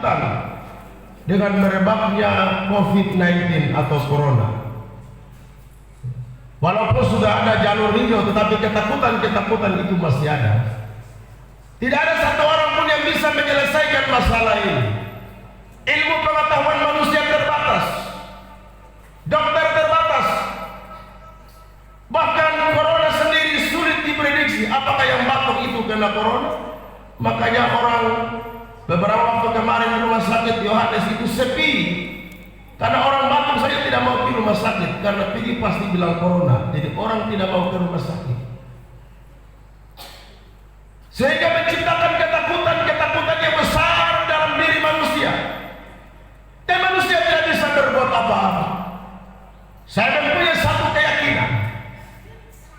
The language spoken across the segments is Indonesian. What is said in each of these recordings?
ketakutan dengan merebaknya COVID-19 atau Corona. Walaupun sudah ada jalur hijau, tetapi ketakutan itu masih ada. Tidak ada satu orang pun yang bisa menyelesaikan masalah ini. Ilmu pengetahuan manusia terbatas, dokter terbatas, bahkan Corona sendiri sulit diprediksi apakah yang batuk itu kena Corona. Makanya beberapa waktu kemarin di rumah sakit Yohanes itu sepi, karena orang batuk saja tidak mau ke rumah sakit karena pergi pasti bilang Corona. Jadi orang tidak mau ke rumah sakit, sehingga menciptakan ketakutan yang besar dalam diri manusia, dan manusia tidak bisa berbuat apa-apa. Saya mempunyai satu keyakinan,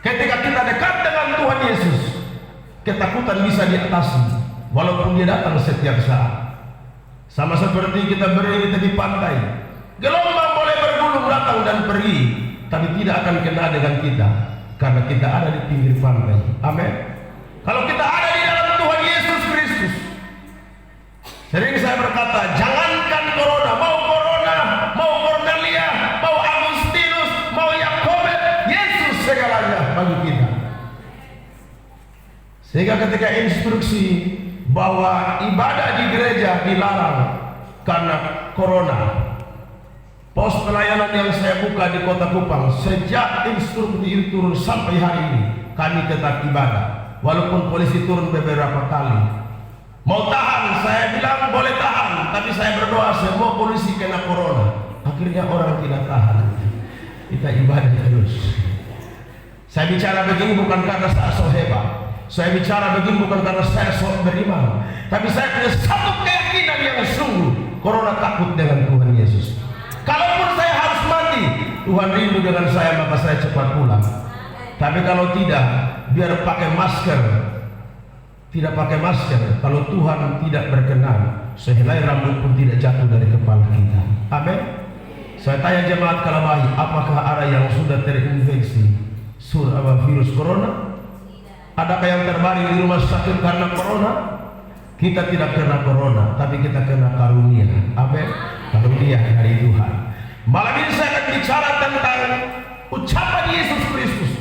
ketika kita dekat dengan Tuhan Yesus, ketakutan bisa diatasi walaupun dia datang setiap saat. Sama seperti kita berdiri di tepi pantai, gelombang boleh bergulung datang dan pergi, tapi tidak akan kena dengan kita karena kita ada di pinggir pantai. Amin. Kalau kita ada di dalam Tuhan Yesus Kristus, sering saya berkata, jangankan Corona, mau Cornelia, mau Agustinus, mau Yakobus, Yesus segalanya bagi kita. Sehingga ketika instruksi bahwa ibadah di gereja dilarang karena Corona, pos pelayanan yang saya buka di Kota Kupang, sejak instruksi itu turun sampai hari ini, kami tetap ibadah. Walaupun polisi turun beberapa kali, mau tahan, saya bilang boleh tahan, tapi saya berdoa semua polisi kena Corona. Akhirnya orang tidak tahan, kita ibadah terus. Saya bicara begini bukan karena saya so hebat, saya bicara begini bukan karena saya sok beriman, tapi saya punya satu keyakinan yang sungguh. Corona takut dengan Tuhan Yesus. Kalaupun saya harus mati, Tuhan rindu dengan saya, maka saya cepat pulang. Tapi kalau tidak, biar pakai masker, tidak pakai masker, kalau Tuhan tidak berkenan, sehelai rambut pun tidak jatuh dari kepala kita. Amin. Saya tanya jemaat Kalabahi, apakah ada yang sudah terinfeksi virus Corona? Adakah yang terbaring di rumah sakit karena Corona? Kita tidak kena Corona, tapi kita kena karunia. Amin. Karunia dari Tuhan. Malam ini saya akan bicara tentang ucapan Yesus Kristus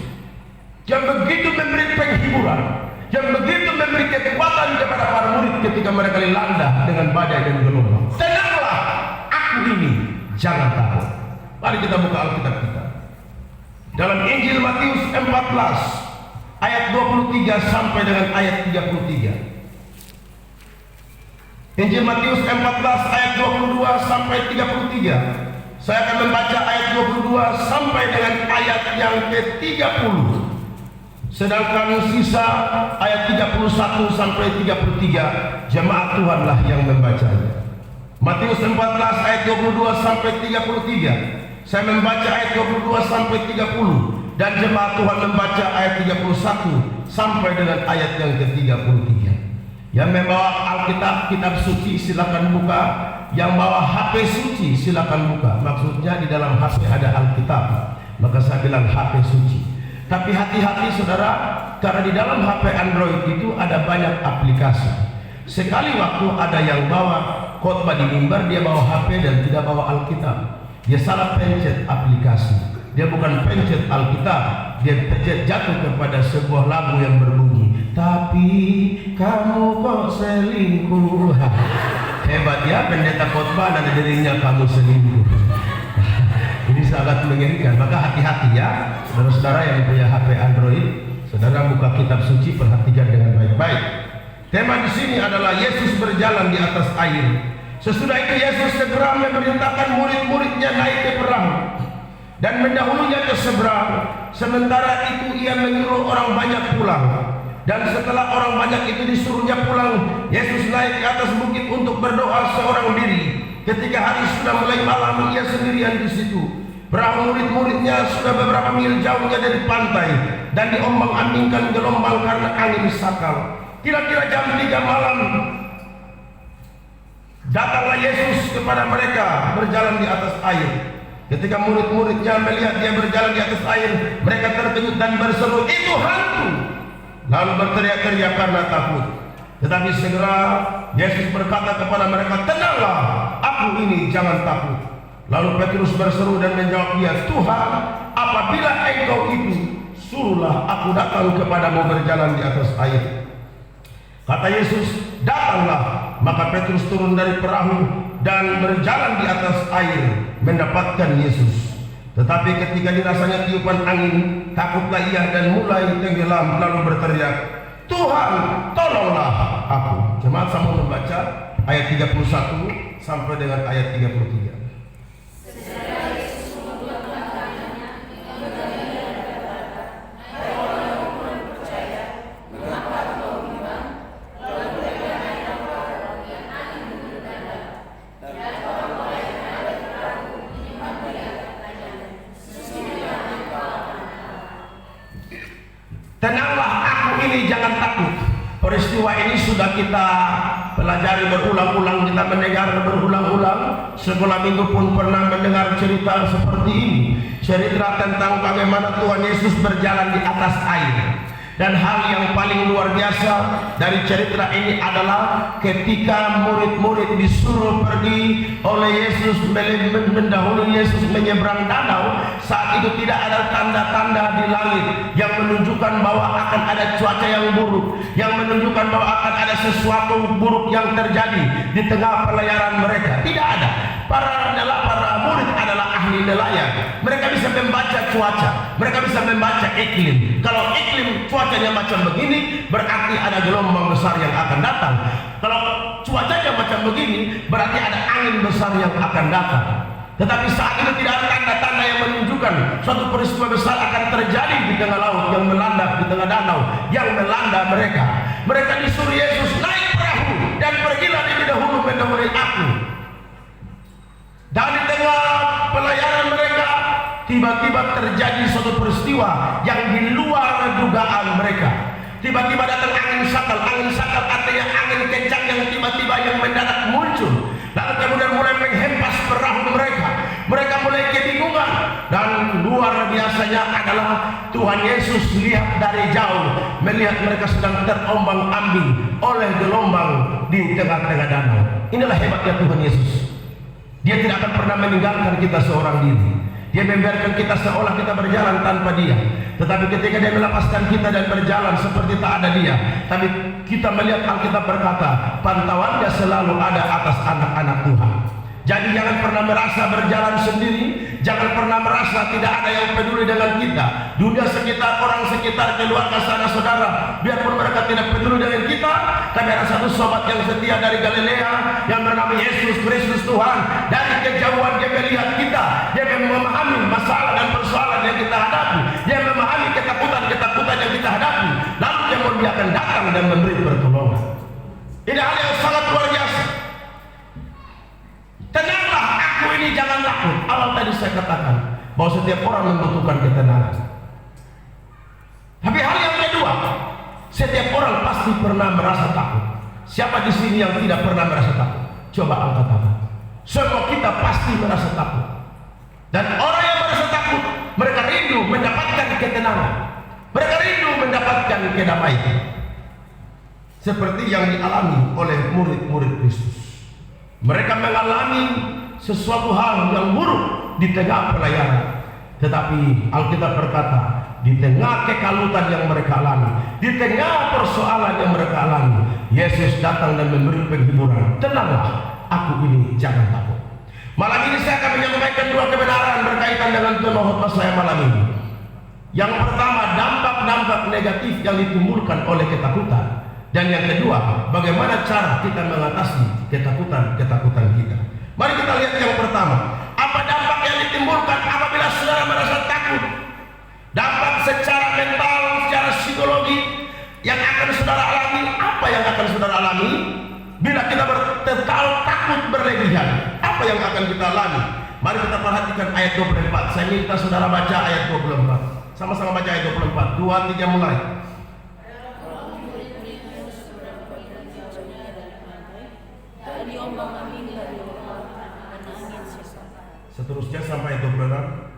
yang begitu memberi penghiburan, yang begitu memberi kekuatan kepada para murid ketika mereka dilanda dengan badai dan gelombang. Tenanglah, aku ini, jangan takut. Mari kita buka Alkitab kita dalam Injil Matius 14 ayat 23 sampai dengan ayat 33. Injil Matius 14 ayat 22 sampai 33. Saya akan membaca ayat 22 sampai dengan ayat yang ke-30. Sedangkan sisa ayat 31 sampai 33 jemaat Tuhanlah yang membacanya. Matius 14 ayat 22 sampai 33. Saya membaca ayat 22 sampai 30 dan jemaat Tuhan membaca ayat 31 sampai dengan ayat yang ke-33. Yang membawa Alkitab, kitab suci, silakan buka. Yang bawa HP suci silakan buka. Maksudnya di dalam HP ada Alkitab, maka saya bilang HP suci. Tapi hati-hati saudara, karena di dalam HP Android itu ada banyak aplikasi. Sekali waktu ada yang bawa khotbah di mimbar, dia bawa HP dan tidak bawa Alkitab. Dia salah pencet aplikasi. Dia bukan pencet Alkitab, dia pencet jatuh kepada sebuah lagu yang berbunyi, tapi kamu kok selingkuh. Hebat ya pendeta khotbah dan dirinya kamu selingkuh. Ini sangat mengerikan. Maka hati-hati ya saudara-saudara yang punya HP Android. Saudara buka kitab suci, perhatikan dengan baik-baik. Tema di sini adalah Yesus berjalan di atas air. Sesudah itu Yesus segera memerintahkan murid-muridnya naik ke perahu dan mendahulunya ke seberang. Sementara itu ia menyuruh orang banyak pulang. Dan setelah orang banyak itu disuruhnya pulang, Yesus naik ke atas bukit untuk berdoa seorang diri. Ketika hari sudah mulai malam, ia sendirian di situ. Perahu murid-muridnya sudah beberapa mil jauhnya dari pantai dan diombang-ambingkan gelombang karena angin sakal. Kira-kira jam 3 malam, datanglah Yesus kepada mereka berjalan di atas air. Ketika murid-muridnya melihat dia berjalan di atas air, mereka terkejut dan berseru, "Itu hantu!" Lalu berteriak-teriak karena takut. Tetapi segera Yesus berkata kepada mereka, "Tenanglah, ini jangan takut. Lalu Petrus berseru dan menjawab dia, Tuhan, apabila Engkau itu, suruhlah aku datang kepadamu berjalan di atas air. Kata Yesus, datanglah. Maka Petrus turun dari perahu dan berjalan di atas air mendapatkan Yesus. Tetapi ketika dirasanya tiupan angin, takutlah ia dan mulai tenggelam, lalu berteriak, Tuhan, tolonglah aku. Jemaat sama membaca ayat 31 sampai dengan ayat 33. Tenanglah, aku ini jangan takut. Peristiwa ini sudah kita pelajari berulang-ulang, kita mendengar berulang-ulang. Sekolah minggu pun pernah mendengar cerita seperti ini. Cerita tentang bagaimana Tuhan Yesus berjalan di atas air. Dan hal yang paling luar biasa dari cerita ini adalah ketika murid-murid disuruh pergi oleh Yesus mendahului Yesus menyeberang danau. Saat itu tidak ada tanda-tanda di langit yang menunjukkan bahwa akan ada cuaca yang buruk, yang menunjukkan bahwa akan ada sesuatu buruk yang terjadi di tengah pelayaran mereka. Tidak ada. Para murid adalah ahli nelayan. Mereka bisa membaca cuaca, mereka bisa membaca iklim. Kalau iklim cuacanya macam begini, berarti ada gelombang besar yang akan datang. Kalau cuacanya macam begini, berarti ada angin besar yang akan datang. Tetapi saat itu tidak ada tanda-tanda yang menunjukkan suatu peristiwa besar akan terjadi di tengah laut yang melanda, di tengah danau yang melanda mereka. Mereka disuruh Yesus naik perahu dan pergilah lebih dahulu mendahului aku. Dan di tengah pelayaran mereka, tiba-tiba terjadi suatu peristiwa yang di luar dugaan mereka. Tiba-tiba datang angin sakal artinya angin kencang yang tiba-tiba yang mendadak muncul. Lalu kemudian mulai menghempas perahu mereka. Mereka mulai kebingungan. Dan luar biasanya adalah Tuhan Yesus lihat dari jauh, melihat mereka sedang terombang-ambing oleh gelombang di tengah-tengah danau. Inilah hebatnya Tuhan Yesus. Dia tidak akan pernah meninggalkan kita seorang diri. Dia membiarkan kita seolah kita berjalan tanpa dia. Tetapi ketika dia melepaskan kita dan berjalan seperti tak ada dia, tapi kita melihat Alkitab berkata, pantauannya selalu ada atas anak-anak Tuhan. Jadi jangan pernah merasa berjalan sendiri, jangan pernah merasa tidak ada yang peduli dengan kita. Dunia sekitar, orang sekitar, keluarga, saudara saudara, biarpun mereka tidak peduli dengan kita, tapi ada satu sobat yang setia dari Galilea yang bernama Yesus Kristus Tuhan. Dari kejauhan dia melihat kita, dia memahami masalah dan persoalan yang kita hadapi, dia memahami ketakutan yang kita hadapi, lalu dia akan datang dan memberi pertolongan. Ini hal yang sangat luar biasa. Tenanglah, aku ini jangan takut. Awal tadi saya katakan bahwa setiap orang membutuhkan ketenangan. Tapi hal yang kedua, setiap orang pasti pernah merasa takut. Siapa di sini yang tidak pernah merasa takut? Coba angkat tangan. Semua kita pasti merasa takut. Dan orang yang merasa takut, mereka rindu mendapatkan ketenangan. Mereka rindu mendapatkan kedamaian. Seperti yang dialami oleh murid-murid Kristus. Mereka mengalami sesuatu hal yang buruk di tengah pelayaran. Tetapi Alkitab berkata, di tengah kekalutan yang mereka alami, di tengah persoalan yang mereka alami, Yesus datang dan memberi penghiburan. Tenanglah, aku ini jangan takut. Malam ini saya akan menyampaikan dua kebenaran berkaitan dengan tema khotbah saya malam ini. Yang pertama, dampak-dampak negatif yang ditimbulkan oleh ketakutan. Dan yang kedua, bagaimana cara kita mengatasi ketakutan-ketakutan kita. Mari kita lihat yang pertama. Apa dampak yang ditimbulkan apabila saudara merasa takut? Dampak secara mental, secara psikologi yang akan saudara alami. Apa yang akan saudara alami? Bila kita takut berlebihan, apa yang akan kita alami? Mari kita perhatikan ayat 24. Saya minta saudara baca ayat 24. Sama-sama baca ayat 24. 2, 3 mulai. Seterusnya sampai 26.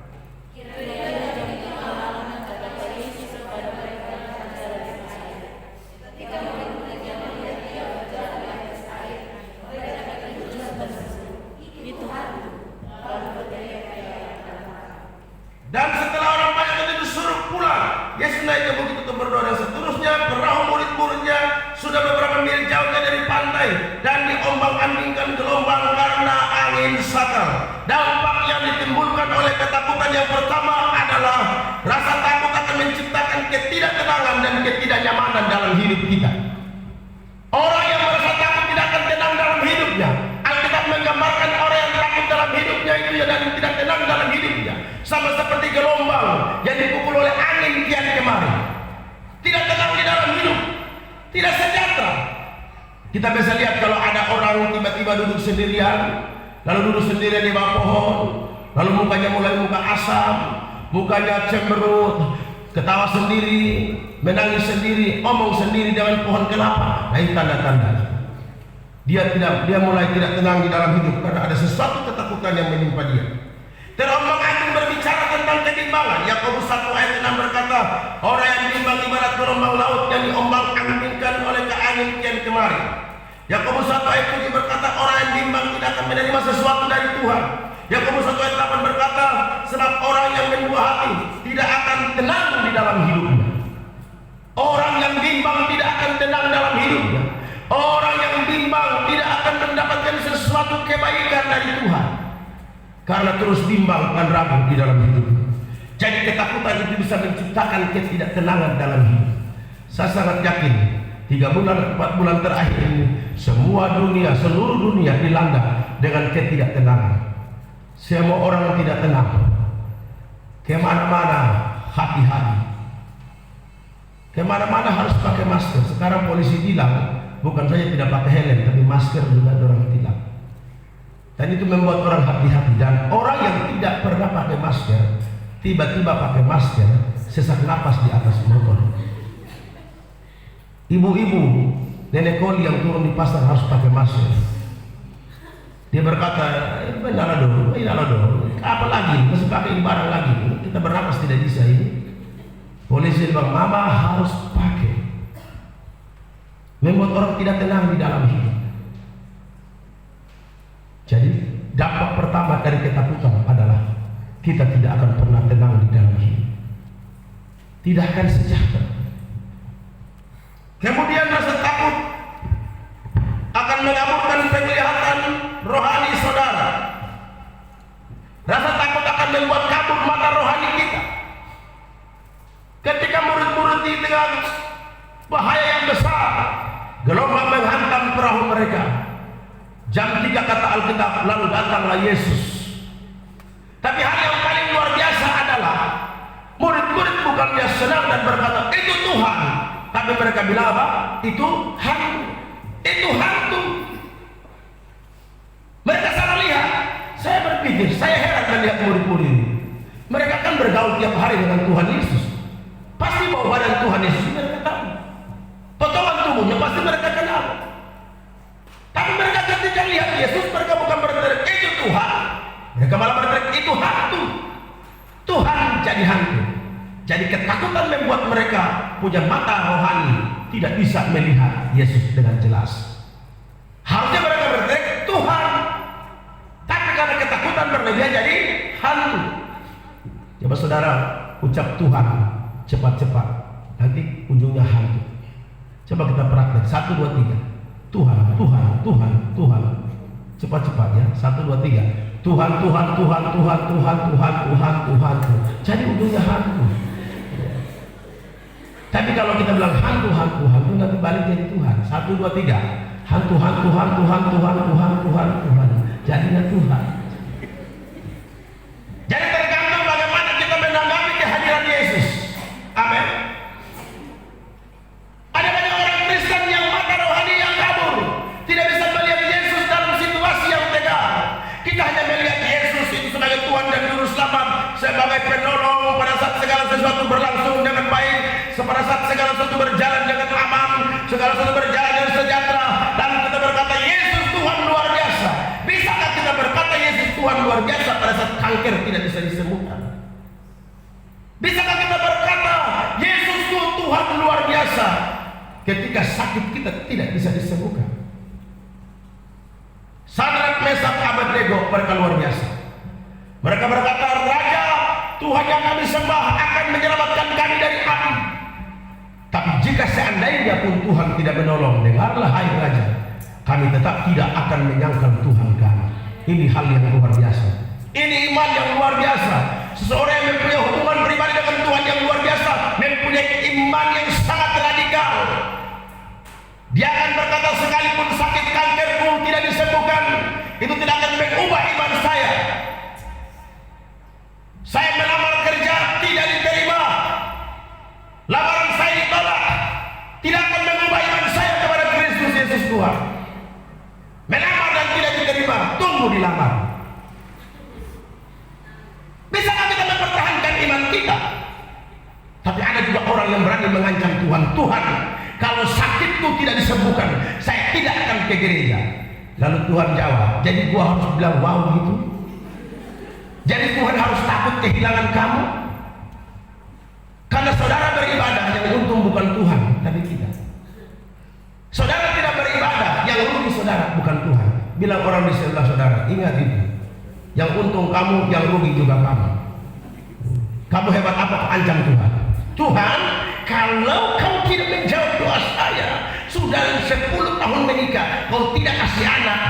diombang-ambingkan gelombang karena angin sakal. Dampak yang ditimbulkan oleh ketakutan yang pertama adalah rasa takut akan menciptakan ketidaktenangan dan ketidaknyamanan dalam hidup kita. Orang yang merasa takut tidak akan tenang dalam hidupnya. Alkitab menggambarkan orang yang takut dalam hidupnya itu ya, dan tidak tenang dalam hidupnya, sama seperti gelombang yang dipukul oleh angin kian kemari. Tidak tenang di dalam hidup, tidak sejahtera. Kita bisa lihat kalau ada orang tiba-tiba duduk sendirian, lalu duduk sendirian di bawah pohon, lalu mukanya mulai muka asam, mukanya cemberut, ketawa sendiri, menangis sendiri, omong sendiri dengan pohon kelapa. Nah, ini tanda-tanda dia mulai tidak tenang di dalam hidup karena ada sesuatu ketakutan yang menimpa dia. Terombang-ambing berbicara tentang ketimbangan. Yakobus 1 ayat 6 berkata, orang yang ditimbang ibarat gelombang laut yang diombang-ambingkan oleh angin kian kemari. Yakobus 1 ayat 7 berkata, orang yang bimbang tidak akan menerima sesuatu dari Tuhan. Yakobus 1 ayat 8 berkata, sebab orang yang membuah hati tidak akan tenang di dalam hidupnya. Orang yang bimbang tidak akan tenang dalam hidupnya. Orang yang bimbang tidak akan mendapatkan sesuatu kebaikan dari Tuhan, karena terus bimbang dan ragu di dalam hidup. Jadi ketakutan itu bisa menciptakan ketidaktenangan dalam hidup. Saya sangat yakin 3 bulan 4 bulan terakhir ini semua dunia, seluruh dunia dilanda dengan ketidaktenangan. Semua orang tidak tenang. Kemana-mana hati-hati. Kemana-mana harus pakai masker. Sekarang polisi bilang bukan saja tidak pakai helm, tapi masker juga orang tilang. Dan itu membuat orang hati-hati. Dan orang yang tidak pernah pakai masker tiba-tiba pakai masker, sesak napas di atas motor. Ibu-ibu, nenek koli yang turun di pasar harus pakai masker. Dia berkata, benar dong, apa lagi? Masih pakai barang lagi? Kita bernapas tidak bisa ini. Polisi bilang, mama harus pakai. Membuat orang tidak tenang di dalam hidup. Jadi dampak pertama dari ketakutan adalah kita tidak akan pernah tenang di dalam hidup, tidak akan sejahtera. Kemudian rasa takut akan mengaburkan penglihatan rohani saudara. Rasa takut akan membuat kabur mata rohani kita. Ketika murid-murid di tengah bahaya yang besar, gelombang menghantam perahu mereka. Jam 3 kata Alkitab, lalu datanglah Yesus. Tapi hal yang paling luar biasa adalah murid-murid bukannya senang dan berkata itu Tuhan, tapi mereka bilang apa? Itu hantu. Itu hantu. Mereka salah lihat. Saya berpikir, saya heran melihat murid-murid ini. Mereka kan bergaul tiap hari dengan Tuhan Yesus. Pasti bawa badan Tuhan Yesus mereka tahu. Potongan tubuhnya pasti mereka kenal. Tapi mereka ketika lihat Yesus, mereka bukan berteriak itu Tuhan, mereka malah berteriak itu hantu. Tuhan jadi hantu. Jadi ketakutan membuat mereka punya mata rohani, tidak bisa melihat Yesus dengan jelas. Harusnya mereka berteriak Tuhan, tapi karena ketakutan berlebihan jadi hantu. Coba saudara ucap Tuhan cepat-cepat, nanti ujungnya hantu. Coba kita praktek 1, 2, 3. Tuhan, Tuhan, Tuhan, Tuhan. Cepat-cepat ya. 1, 2, 3. Tuhan, Tuhan, Tuhan, Tuhan, Tuhan, Tuhan, Tuhan, Tuhan. Jadi ujungnya hantu. Tapi kalau kita bilang hantu, hantu, hantu, nanti balik jadi Tuhan. 1, 2, 3. Hantu, hantu, hantu, hantu, Tuhan, Tuhan, Tuhan, Tuhan. Jadinya Tuhan. Jadi tergantung bagaimana kita menanggapi kehadiran Yesus. Amin. Ada banyak orang Kristen yang mata rohani yang kabur, tidak bisa melihat Yesus dalam situasi yang tegang. Kita hanya melihat Yesus itu sebagai Tuhan dan Juru Selamat, sebagai penolong pada saat segala sesuatu berlangsung dengan baik, pada saat segala sesuatu berjalan dengan aman, segala sesuatu berjalan dengan sejahtera, dan kita berkata Yesus Tuhan luar biasa. Bisakah kita berkata Yesus Tuhan luar biasa pada saat kanker tidak bisa disembuhkan? Bisakah kita berkata Yesus Tuhan luar biasa ketika sakit kita tidak bisa disembuhkan? Sadrak, Mesak, Abednego mereka luar biasa. Mereka berkata, Raja Tuhan yang kami sembah akan menyelamatkan kami dari api. Tapi jika seandainya pun Tuhan tidak menolong, dengarlah hai Raja, kami tetap tidak akan menyangkal Tuhan kami. Ini hal yang luar biasa. Ini iman yang luar biasa. Seseorang yang mempunyai hubungan pribadi dengan Tuhan yang luar biasa, mempunyai iman yang sangat radikal. Dia akan berkata, sekalipun sakit kankerku tidak disembuhkan, itu tidak akan mengubah iman saya. Saya melamar kerja tidak diterima, lamaran saya ditolak, tidak akan mengubah iman saya kepada Kristus Yesus Tuhan. Melamar dan tidak diterima, tunggu dilamar. Bisakah kita mempertahankan iman kita? Tapi ada juga orang yang berani mengancam Tuhan. Tuhan, kalau sakitku tidak disembuhkan, saya tidak akan ke gereja. Lalu Tuhan jawab, jadi gua harus bilang wow gitu? Jadi Tuhan harus takut kehilangan kamu? Karena saudara beribadah, yang untung bukan Tuhan, tapi kita. Saudara tidak beribadah, yang rugi saudara bukan Tuhan. Bilang orang di sebelah saudara, ingat itu. Yang untung kamu, yang rugi juga kamu. Kamu hebat apa ancam Tuhan? Tuhan, kalau kau tidak menjawab doa saya, sudah 10 tahun menikah, kau tidak kasih anak,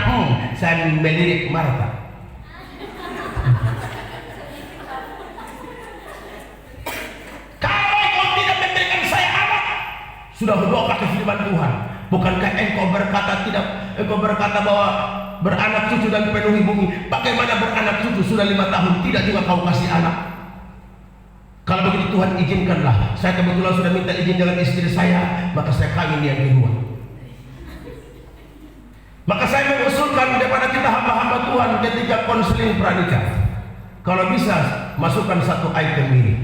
saya melirik Marta. Kalau kau tidak memberikan saya anak, sudah berdoa pakai firman Tuhan. Bukankah engkau berkata bahwa beranak cucu dan penuhi bumi? Bagaimana beranak cucu sudah 5 tahun tidak juga kau kasih anak? Kalau begitu Tuhan izinkanlah. Saya kebetulan sudah minta izin dengan istri saya, maka saya kawin yang kedua. Maka saya mengusulkan daripada kita hamba-hamba Tuhan ketika konseling pranikah, kalau bisa masukkan satu item ini.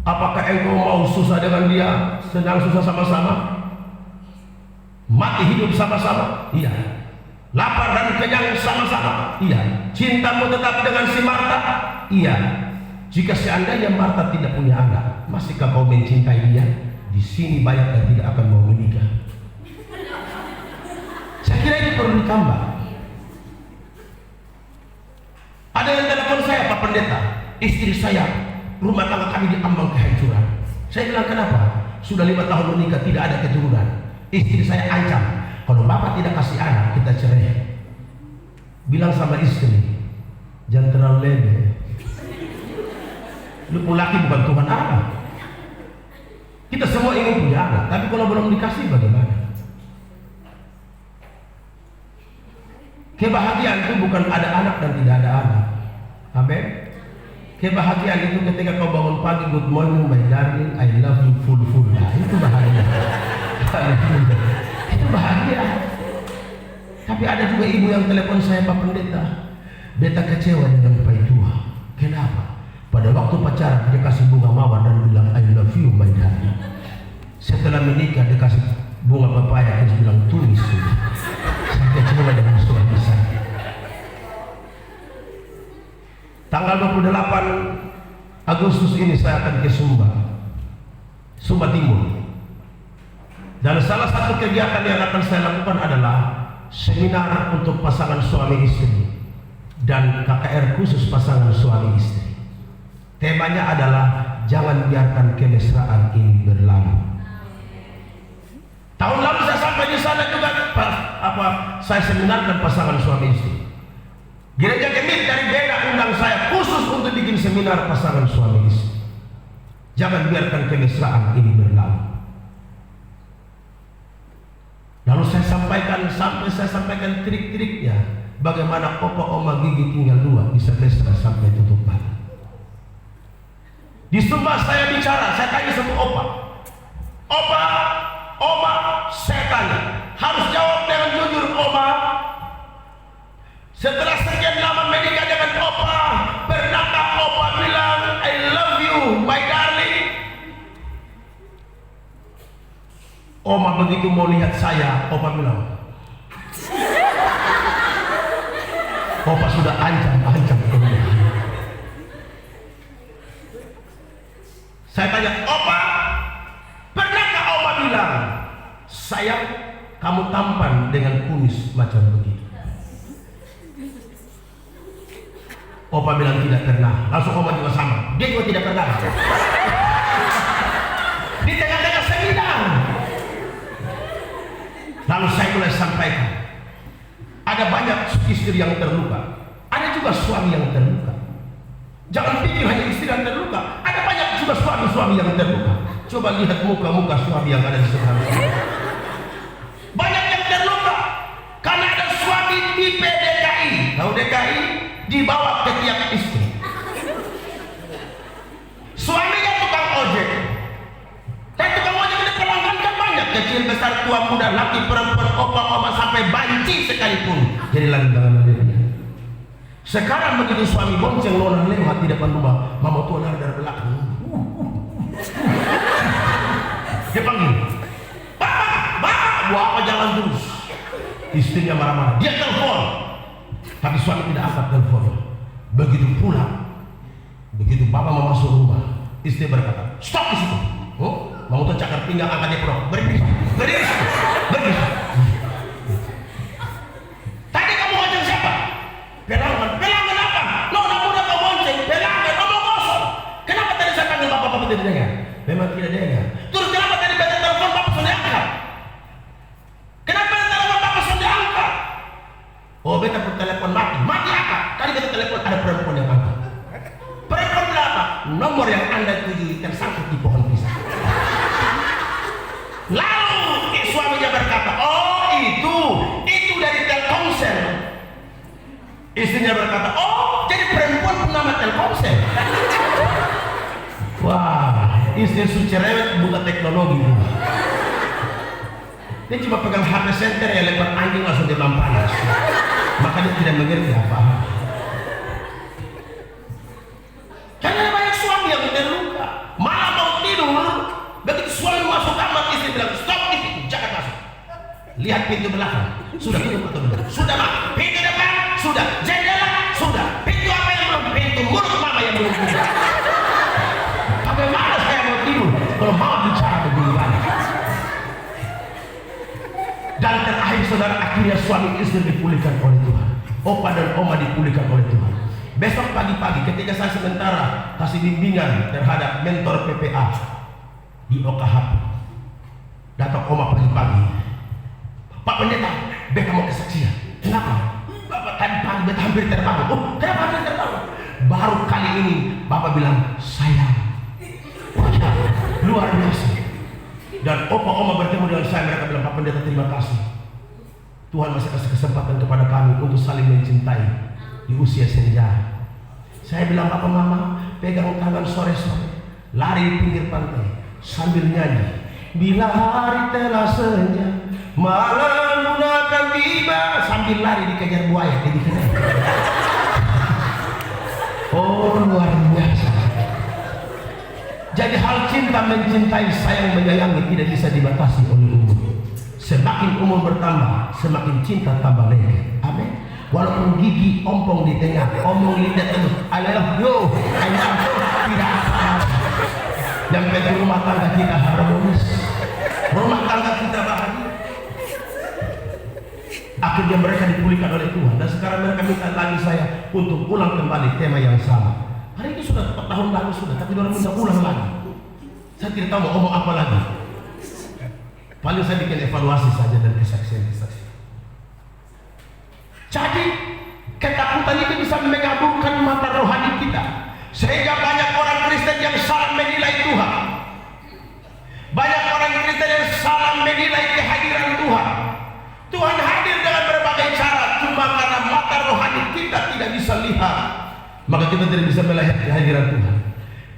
Apakah engkau mau susah dengan dia, senang susah sama-sama, mati hidup sama-sama? Iya. Lapar dan kenyang sama-sama? Iya. Cintamu tetap dengan si Marta? Iya. Jika seandainya Marta tidak punya anak, masihkah kau mencintai dia? Di sini banyak yang tidak akan mau menikah. Saya kira itu perlu ditambah. Ada yang telepon saya, Pak Pendeta, istri saya, rumah tangga kami diambang kehancuran. Saya bilang, kenapa? Sudah 5 tahun menikah tidak ada keturunan. Istri saya ancam, kalau bapak tidak kasih anak, kita cerai. Bilang sama istri, jangan terlalu lebar. Lu laki bukan Tuhan Allah. Kita semua ingin punya anak, tapi kalau belum dikasih bagaimana? Kebahagiaan itu bukan ada anak dan tidak ada anak. Amin. Kebahagiaan itu ketika kau bangun pagi, good morning my darling, I love you full. Nah, itu bahagia. Itu bahagia. Tapi ada juga ibu yang telepon saya, Pak Pendeta, beta kecewa dengan Pak Tua. Kenapa? Pada waktu pacaran dia kasih bunga mawar dan bilang I love you my darling. Setelah menikah dia kasih bunga pepaya, dia bilang tulis. Saya kecewa dengan suami saya. Tanggal 28 Agustus ini saya akan ke Sumba Timur. Dan salah satu kegiatan yang akan saya lakukan adalah seminar untuk pasangan suami istri dan KKR khusus pasangan suami istri. Temanya adalah jangan biarkan kemesraan ini berlalu. Tahun lalu saya sampai di sana juga, saya seminarkan pasangan suami istri. Gereja Gemit dari Bena undang saya khusus untuk bikin seminar pasangan suami istri. Jangan biarkan kemesraan ini berlalu. Lalu saya sampaikan trik-triknya, bagaimana opa oma gigi tinggal 2 bisa mesra sampai tutup mata. Di Sumba saya bicara, saya tanya sama opa, oma, saya tanya, harus jawab dengan jujur, oma. Setelah sekian lama menikah dengan opa, pernahkah opa bilang I love you my darling? Oma begitu mau lihat saya, opa bilang, opa sudah ancam. Saya tanya, opa, pernahkah opa bilang, sayang, kamu tampan dengan kumis macam begitu? Opa bilang tidak pernah. Langsung oma juga sama, dia juga tidak pernah. Di tengah-tengah seminar, Lalu saya mulai sampaikan, ada banyak istri yang terluka, ada juga suami yang terluka. Jangan pikir hanya istri yang terluka, ada banyak juga suami-suami yang terluka. Coba lihat muka-muka suami yang ada di sebelah kita. Banyak yang terluka karena ada suami di PDKI. Tahu DKI? Dibawa ke tiap istri. Suaminya tukang ojek. Dan tukang ojek itu pelanggan kan banyak, kecil, besar, tua, muda, laki, perempuan, opa, oma, sampai banci sekalipun. Jadi langganan dia. Sekarang begitu suami bonceng nona lewat di depan rumah, mama tua lari dari belakang. Dia panggil, "Bapak, buat apa jalan terus?" Istrinya marah-marah. Dia telepon, tapi suami tidak angkat teleponnya. Begitu pulang, begitu bapak mau masuk rumah, istri berkata, "Stop di situ." Oh, mau tuh cakar pinggang, angkat dia perut. Berdiri. Tadi kamu ngajak siapa? Pelangan apa? Nona muda kau bonceng, pelangan omong kosong. Kenapa tadi saya panggil bapak tidak dengar? Memang tidak dengar. Terus kenapa tadi beta telepon bapak sudah angkat? Kenapa telepon bapak sudah angkat? Oh, beta telepon mati apa? Tadi beta telepon ada perempuan yang angkat. Perempuan berapa? Nomor yang anda tuju tersangkut di pohon pisang. Lalu suaminya berkata, "Oh itu dari Telkomsel." Istrinya berkata, "Oh, jadi perempuan bernama Telkomsel." Wah, istri suci cerewet buta teknologi. Dia cuma pegang HP center ya, lempar anjing langsung dia panas. Maka dia tidak mengerti apa-apa. Karena banyak suami yang terluka, malah mau tidur, begitu suami masuk kamar, istri bilang, "Stop itu, jangan masuk. Lihat pintu belakang, sudah tutup atau belum? Sudah mak, pintu depan, sudah, jendela, sudah, pintu apa yang belum? Pintu mulut mama yang belum buka." Bagaimana saya mau tidur kalau mama bicara begini? Dan terakhir saudara, akhirnya suami istri dipulihkan oleh Tuhan. Opa dan oma dipulihkan oleh Tuhan. Besok pagi-pagi ketika saya sementara kasih bimbingan terhadap mentor PPA di OKHP, datang oma pagi-pagi, "Pak Pendeta, beta mau kesaksian." "Kenapa?" "Bapak tadi pagi beta hampir terbangun." "Oh, kenapa hampir terbangun?" "Baru kali ini Bapak bilang sayang." Wah, luar biasa. Dan opa-oma bertemu dengan saya, mereka bilang, "Pak Pendeta, terima kasih. Tuhan masih kasih kesempatan kepada kami untuk saling mencintai di usia senja." Saya bilang, "Papa Mama, pegang tangan sore-sore, lari di pinggir pantai sambil nyanyi, bila hari telah senja, malam pun akan tiba," sambil lari dikejar buaya. Jadi keren. Oh, luar biasa. Jadi hal cinta mencintai, sayang menyayangi tidak bisa dibatasi oleh umur. Semakin umur bertambah, semakin cinta tambah lengket. Amin. Walaupun gigi ompong di tengah, omong lidah terus, "I love you, I love you," tidak apa-apa. Yang penting rumah tangga kita harmonis, rumah tangga kita bahagia. Akhirnya mereka dipulihkan oleh Tuhan, dan sekarang mereka minta lagi saya untuk ulang kembali tema yang sama. Hari itu sudah 4 tahun lalu sudah, tapi orang minta ulang lagi. Saya tidak tahu mau ngomong apa lagi. Paling saya bikin evaluasi saja dan kesaksian. Jadi ketakutan itu bisa mengaburkan mata rohani kita, sehingga banyak orang Kristen yang salah menilai Tuhan. Banyak orang Kristen yang salah menilai kehadiran Tuhan. Tuhan hadir dengan berbagai cara, cuma karena mata rohani kita tidak bisa lihat, maka kita tidak bisa melihat kehadiran Tuhan.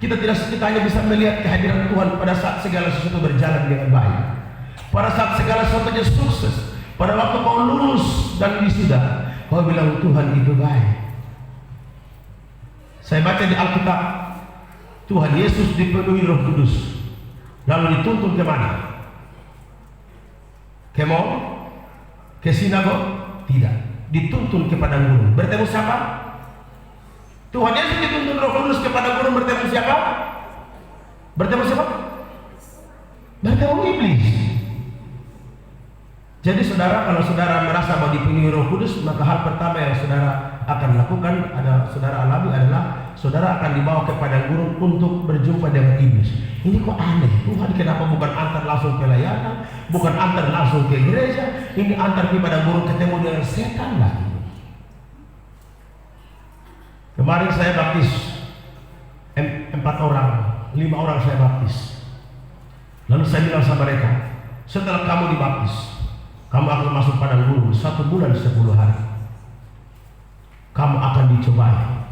Kita hanya bisa melihat kehadiran Tuhan pada saat segala sesuatu berjalan dengan baik, pada saat segala sesuatunya sukses. Pada waktu kau lulus dan wisuda, kau bilang Tuhan itu baik. Saya baca di Alkitab, Tuhan Yesus dipenuhi Roh Kudus, lalu dituntun ke mana? Ke mall? Ke sinagog? Tidak, dituntun ke padang gurun. Bertemu siapa? Tuhan Yesus dituntun Roh Kudus ke padang gurun, bertemu siapa? Bertemu siapa? Bertemu iblis. Jadi saudara, kalau saudara merasa bahwa dipenuhi Roh Kudus, maka hal pertama yang saudara akan lakukan, saudara alami adalah saudara akan dibawa ke padang gurun untuk berjumpa dengan iblis. Ini kok aneh, Tuhan kenapa bukan antar langsung ke layanan, bukan antar langsung ke gereja, ini antar di padang gurun ketemu dengan setan lagi. Kemarin saya baptis 4 orang, 5 orang saya baptis. Lalu saya bilang sama mereka, setelah kamu dibaptis, kamu akan masuk padang gurun 1 bulan 10 hari. Kamu akan dicobai.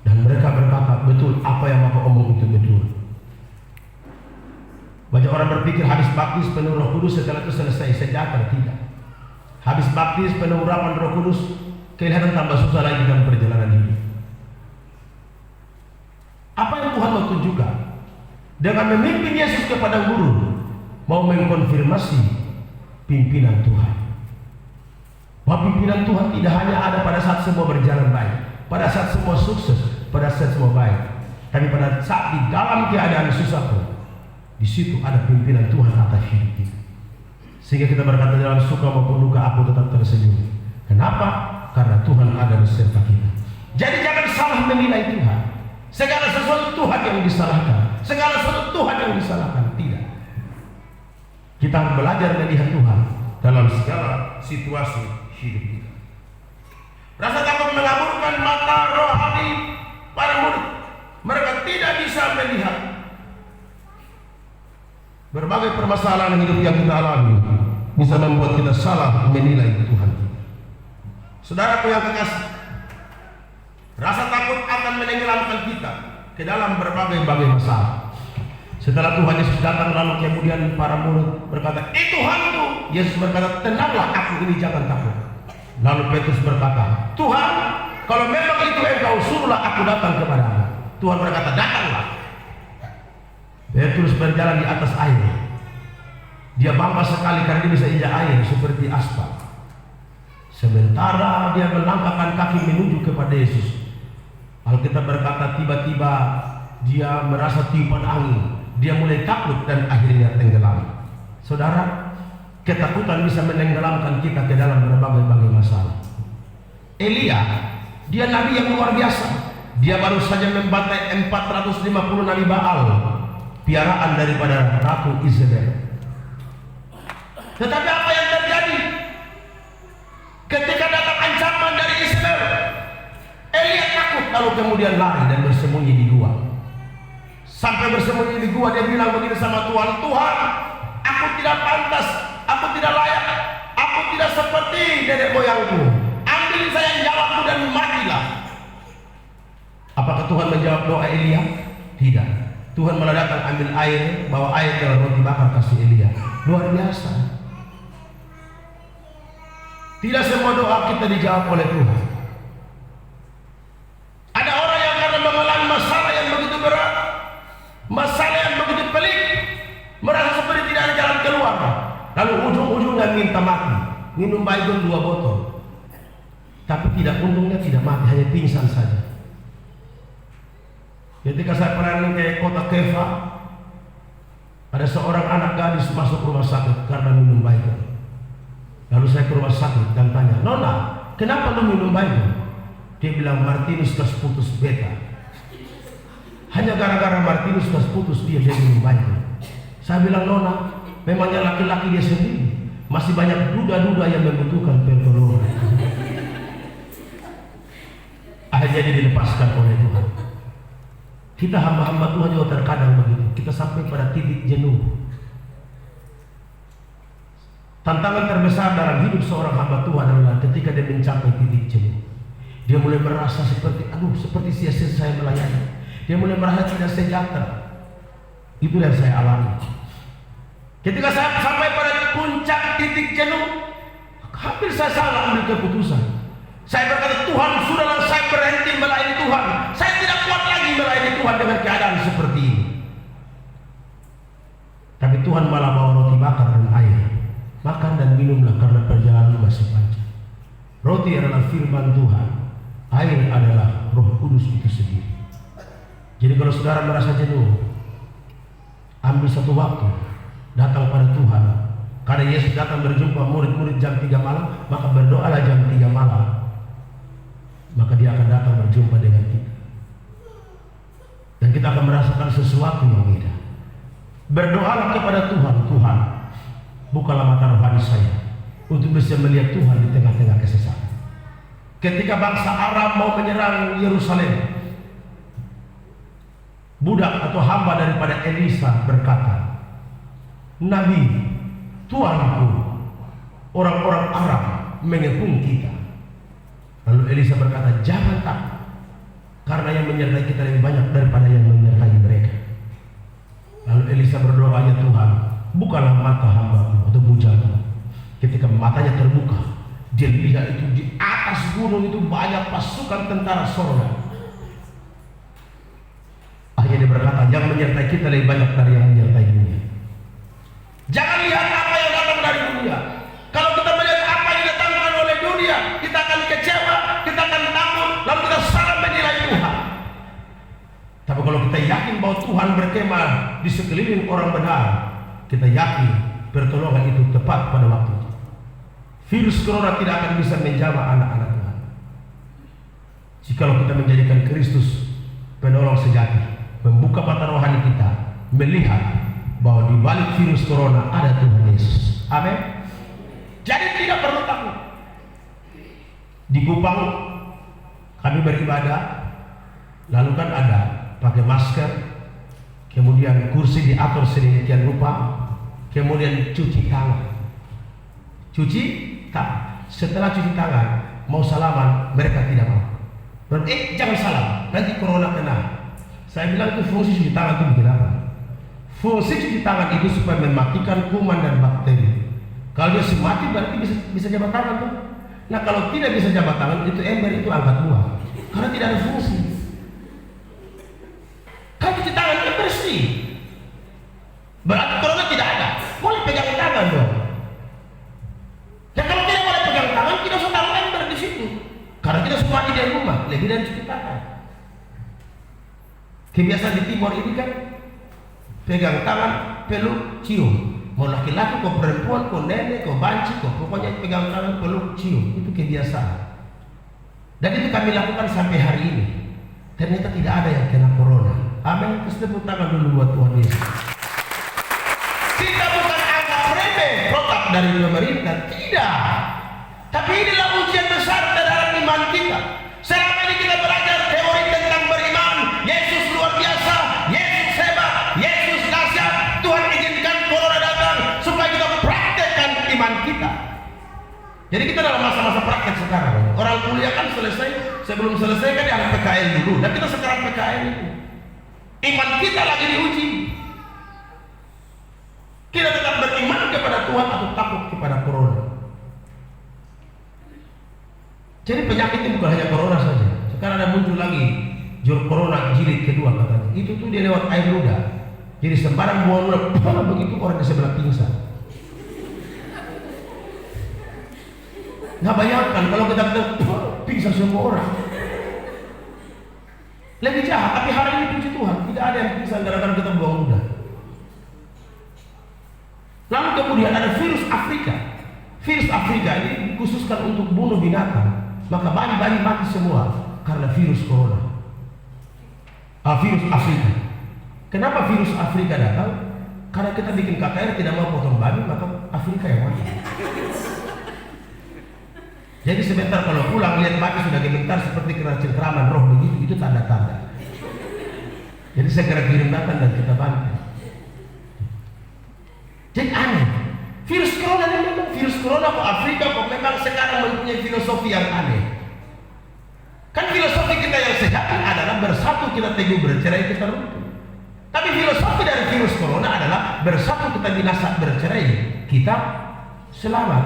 Dan mereka berkata, betul, apa yang Bapak omong itu betul. Banyak orang berpikir habis baptis penuh Roh Kudus setelah itu selesai sejahtera. Tidak. Habis baptis penuh urapan Roh Kudus, kelihatan tambah susah lagi dalam perjalanan hidup. Apa yang Tuhan mau tunjukkan? Dengan memimpin Yesus ke padang gurun, mau mengkonfirmasi pimpinan Tuhan. Bahwa pimpinan Tuhan tidak hanya ada pada saat semua berjalan baik, pada saat semua sukses, pada saat semua baik, tapi pada saat di dalam keadaan susah pun, di situ ada pimpinan Tuhan atas hidup kita. Sehingga kita berkata dalam suka maupun duka aku tetap tersenyum. Kenapa? Karena Tuhan ada beserta kita. Jadi jangan salah menilai Tuhan. Segala sesuatu Tuhan yang disalahkan, segala sesuatu Tuhan yang disalahkan. Tidak. Kita harus belajar melihat Tuhan dalam segala situasi hidup kita. Rasa takut mengaburkan mata rohani para murid. Mereka tidak bisa melihat berbagai permasalahan hidup yang kita alami, bisa membuat kita salah menilai Tuhan. Saudaraku yang kekasih, rasa takut akan menenggelamkan kita ke dalam berbagai masalah. Setelah Tuhan Yesus datang, lalu kemudian para murid berkata, Tuhanku. Yesus berkata, tenanglah, aku ini, jangan takut. Lalu Petrus berkata, Tuhan, kalau memang itu Engkau, suruhlah aku datang kepadamu. Tuhan berkata, datanglah. Petrus berjalan di atas air. Dia bangga sekali karena dia bisa injak air seperti aspal. Sementara dia melangkahkan kaki menuju kepada Yesus, Alkitab berkata tiba-tiba dia merasa tiupan angin. Dia mulai takut dan akhirnya tenggelam. Saudara, ketakutan bisa menenggelamkan kita ke dalam berbagai masalah. Elia, dia nabi yang luar biasa. Dia baru saja membantai 450 nabi Baal, piaraan daripada Ratu Izebel. Tetapi apa yang terjadi ketika datang ancaman dari Izebel? Elia takut, lalu kemudian lari dan bersembunyi di gua. Sampai bersembunyi di gua, dia bilang begini sama Tuhan, Tuhan, aku tidak pantas, aku tidak layak, aku tidak seperti nenek moyangku. Ambil saya nyawaku dan matilah. Apakah Tuhan menjawab doa Elia? Tidak. Tuhan malah datang ambil air, bawa air dalam roti bakar kasih Elia. Luar biasa. Tidak semua doa kita dijawab oleh Tuhan. Ada orang yang karena mengalami masalah yang begitu berat, masalah yang begitu pelik, merasa seperti tidak ada jalan keluar, lalu ujung-ujungnya minta mati, minum baygon 2 botol, tapi untungnya tidak mati, hanya pingsan saja. Ketika saya pernah ke kota Kefa, ada seorang anak gadis masuk rumah sakit karena minum baygon. Lalu saya ke rumah sakit dan tanya, Nona, kenapa lu minum baygon? Dia bilang, Martinus gas putus beta. Hanya gara-gara Martinus gas putus dia minum baygon. Saya bilang, Nona, memangnya laki-laki dia sendiri, masih banyak duda-duda yang membutuhkan pertolongan. Akhirnya dia dilepaskan oleh Tuhan. Kita hamba-hamba Tuhan juga terkadang begitu. Kita sampai pada titik jenuh. Tantangan terbesar dalam hidup seorang hamba Tuhan adalah ketika dia mencapai titik jenuh. Dia mulai merasa seperti, seperti sia-sia saya melayani. Dia mulai merasa tidak sejahtera. Itu yang saya alami. Ketika saya sampai pada puncak titik jenuh, hampir saya salah ambil keputusan. Saya berkata, Tuhan, sudahlah, saya berhenti melayani Tuhan. Saya tidak kuat lagi melayani Tuhan dengan keadaan seperti ini. Tapi Tuhan malah bawa roti bakar dan air. Makan dan minumlah karena perjalanan masih panjang. Roti adalah firman Tuhan, air adalah Roh Kudus itu sendiri. Jadi kalau saudara merasa jenuh, ambil satu waktu, datang pada Tuhan, Karena Yesus datang berjumpa murid-murid jam 3 malam, maka berdoalah jam 3 malam. Maka dia akan datang berjumpa dengan kita. Dan kita akan merasakan sesuatu yang beda. Berdoalah kepada Tuhan, Tuhan, bukalah mata rohani saya untuk bisa melihat Tuhan di tengah-tengah kesesatan. Ketika bangsa Arab mau menyerang Yerusalem, budak atau hamba daripada Elisa berkata, Nabi, Tuanku, orang-orang Arab mengepung kita. Lalu Elisa berkata, jangan takut, karena yang menyertai kita lebih banyak daripada yang menyertai mereka. Lalu Elisa berdoa, ya Tuhan, bukalah mata hamba atau bujalmu. Ketika matanya terbuka, dia lihat itu di atas gunung itu banyak pasukan tentara sorga. Akhirnya dia berkata, yang menyertai kita lebih banyak dari yang menyertai dunia. Jangan lihat apa yang datang dari dunia. Kalau kita melihat apa yang didatangkan oleh dunia, kita akan kecewa, kita akan takut, lalu kita salah menilai Tuhan. Tapi kalau kita yakin bahwa Tuhan berkemah di sekeliling orang benar, kita yakin pertolongan itu tepat pada waktu itu. Virus corona tidak akan bisa menjamah anak-anak Tuhan. Jikalau kita menjadikan Kristus penolong sejati, membuka mata rohani kita, melihat bahwa di balik virus corona ada Tuhan Yesus. Amin. Jadi tidak perlu takut. Di Kupang kami beribadah, lalu kan ada pakai masker, kemudian kursi diatur sedemikian rupa, kemudian cuci tangan. Cuci tangan. Setelah cuci tangan, mau salaman, mereka tidak mau. Jangan salam, nanti corona kena. Saya bilang itu fungsi cuci tangan itu bikin apa? Fungsi cuci tangan itu supaya mematikan kuman dan bakteri. Kalau dia mati berarti bisa jabat tangan tuh. Nah kalau tidak bisa jabat tangan, itu ember itu angkat buah, karena tidak ada fungsi. Kan cuci tangan itu bersih, berarti corona tidak ada. Boleh pegang tangan dong. Dan kalau tidak boleh pegang tangan, kita harus taruh ember di situ, karena kita semua di rumah, lebih dari cuci tangan. Kebiasaan di timur ini kan pegang tangan, peluk, cium. Mau laki-laki, kau perempuan, kau nenek, kau banci, kau pokoknya pegang tangan, peluk, cium. Itu kebiasaan. Dan itu kami lakukan sampai hari ini. Ternyata tidak ada yang kena corona. Amin. Terus tepuk tangan dulu buat Tuhan Yesus. Kita bukan anggap remeh protap dari pemerintah, tidak. Tapi inilah ujian besar dalam iman kita. Selama ini kita belajar teori tentang beriman. Yesus luar biasa, Yesus hebat, Yesus dahsyat. Tuhan izinkan corona datang supaya kita praktekkan iman kita. Jadi kita dalam masa-masa praktek sekarang. Orang kuliah kan selesai, sebelum selesai kan ada PKL dulu. Dan kita sekarang PKL itu. Iman kita lagi diuji. Kita tetap beriman kepada Tuhan atau takut kepada corona. Jadi penyakit itu bukan hanya corona saja. Sekarang ada muncul lagi corona jilid kedua katanya. Itu tuh dia lewat air ludah. Jadi sembarang buang ludah, begitu orang di sebelah pingsan. Nggak bayangkan kalau kita pingsan semua orang. Lebih jahat, tapi hari ini puji Tuhan tidak ada yang pingsan gara-gara kita buang ludah. Lalu kemudian ada virus Afrika. Virus Afrika ini dikhususkan untuk bunuh binatang. Maka bayi-bayi mati semua karena virus corona. Virus Afrika. Kenapa virus Afrika datang? Karena kita bikin KKR tidak mau potong babi, maka Afrika yang mati. Jadi sebentar kalau pulang lihat babi sudah gemetar seperti kena cengkraman roh begitu, itu tanda-tanda. Jadi segera kirim datang dan kita bantu. Jadi aneh. Virus corona ini memang virus corona kok Afrika kok memang sekarang mempunyai filosofi yang aneh. Kan filosofi kita yang sehat adalah bersatu kita teguh, bercerai kita runtuh. Tapi filosofi dari virus corona adalah bersatu kita binasa, bercerai kita selamat.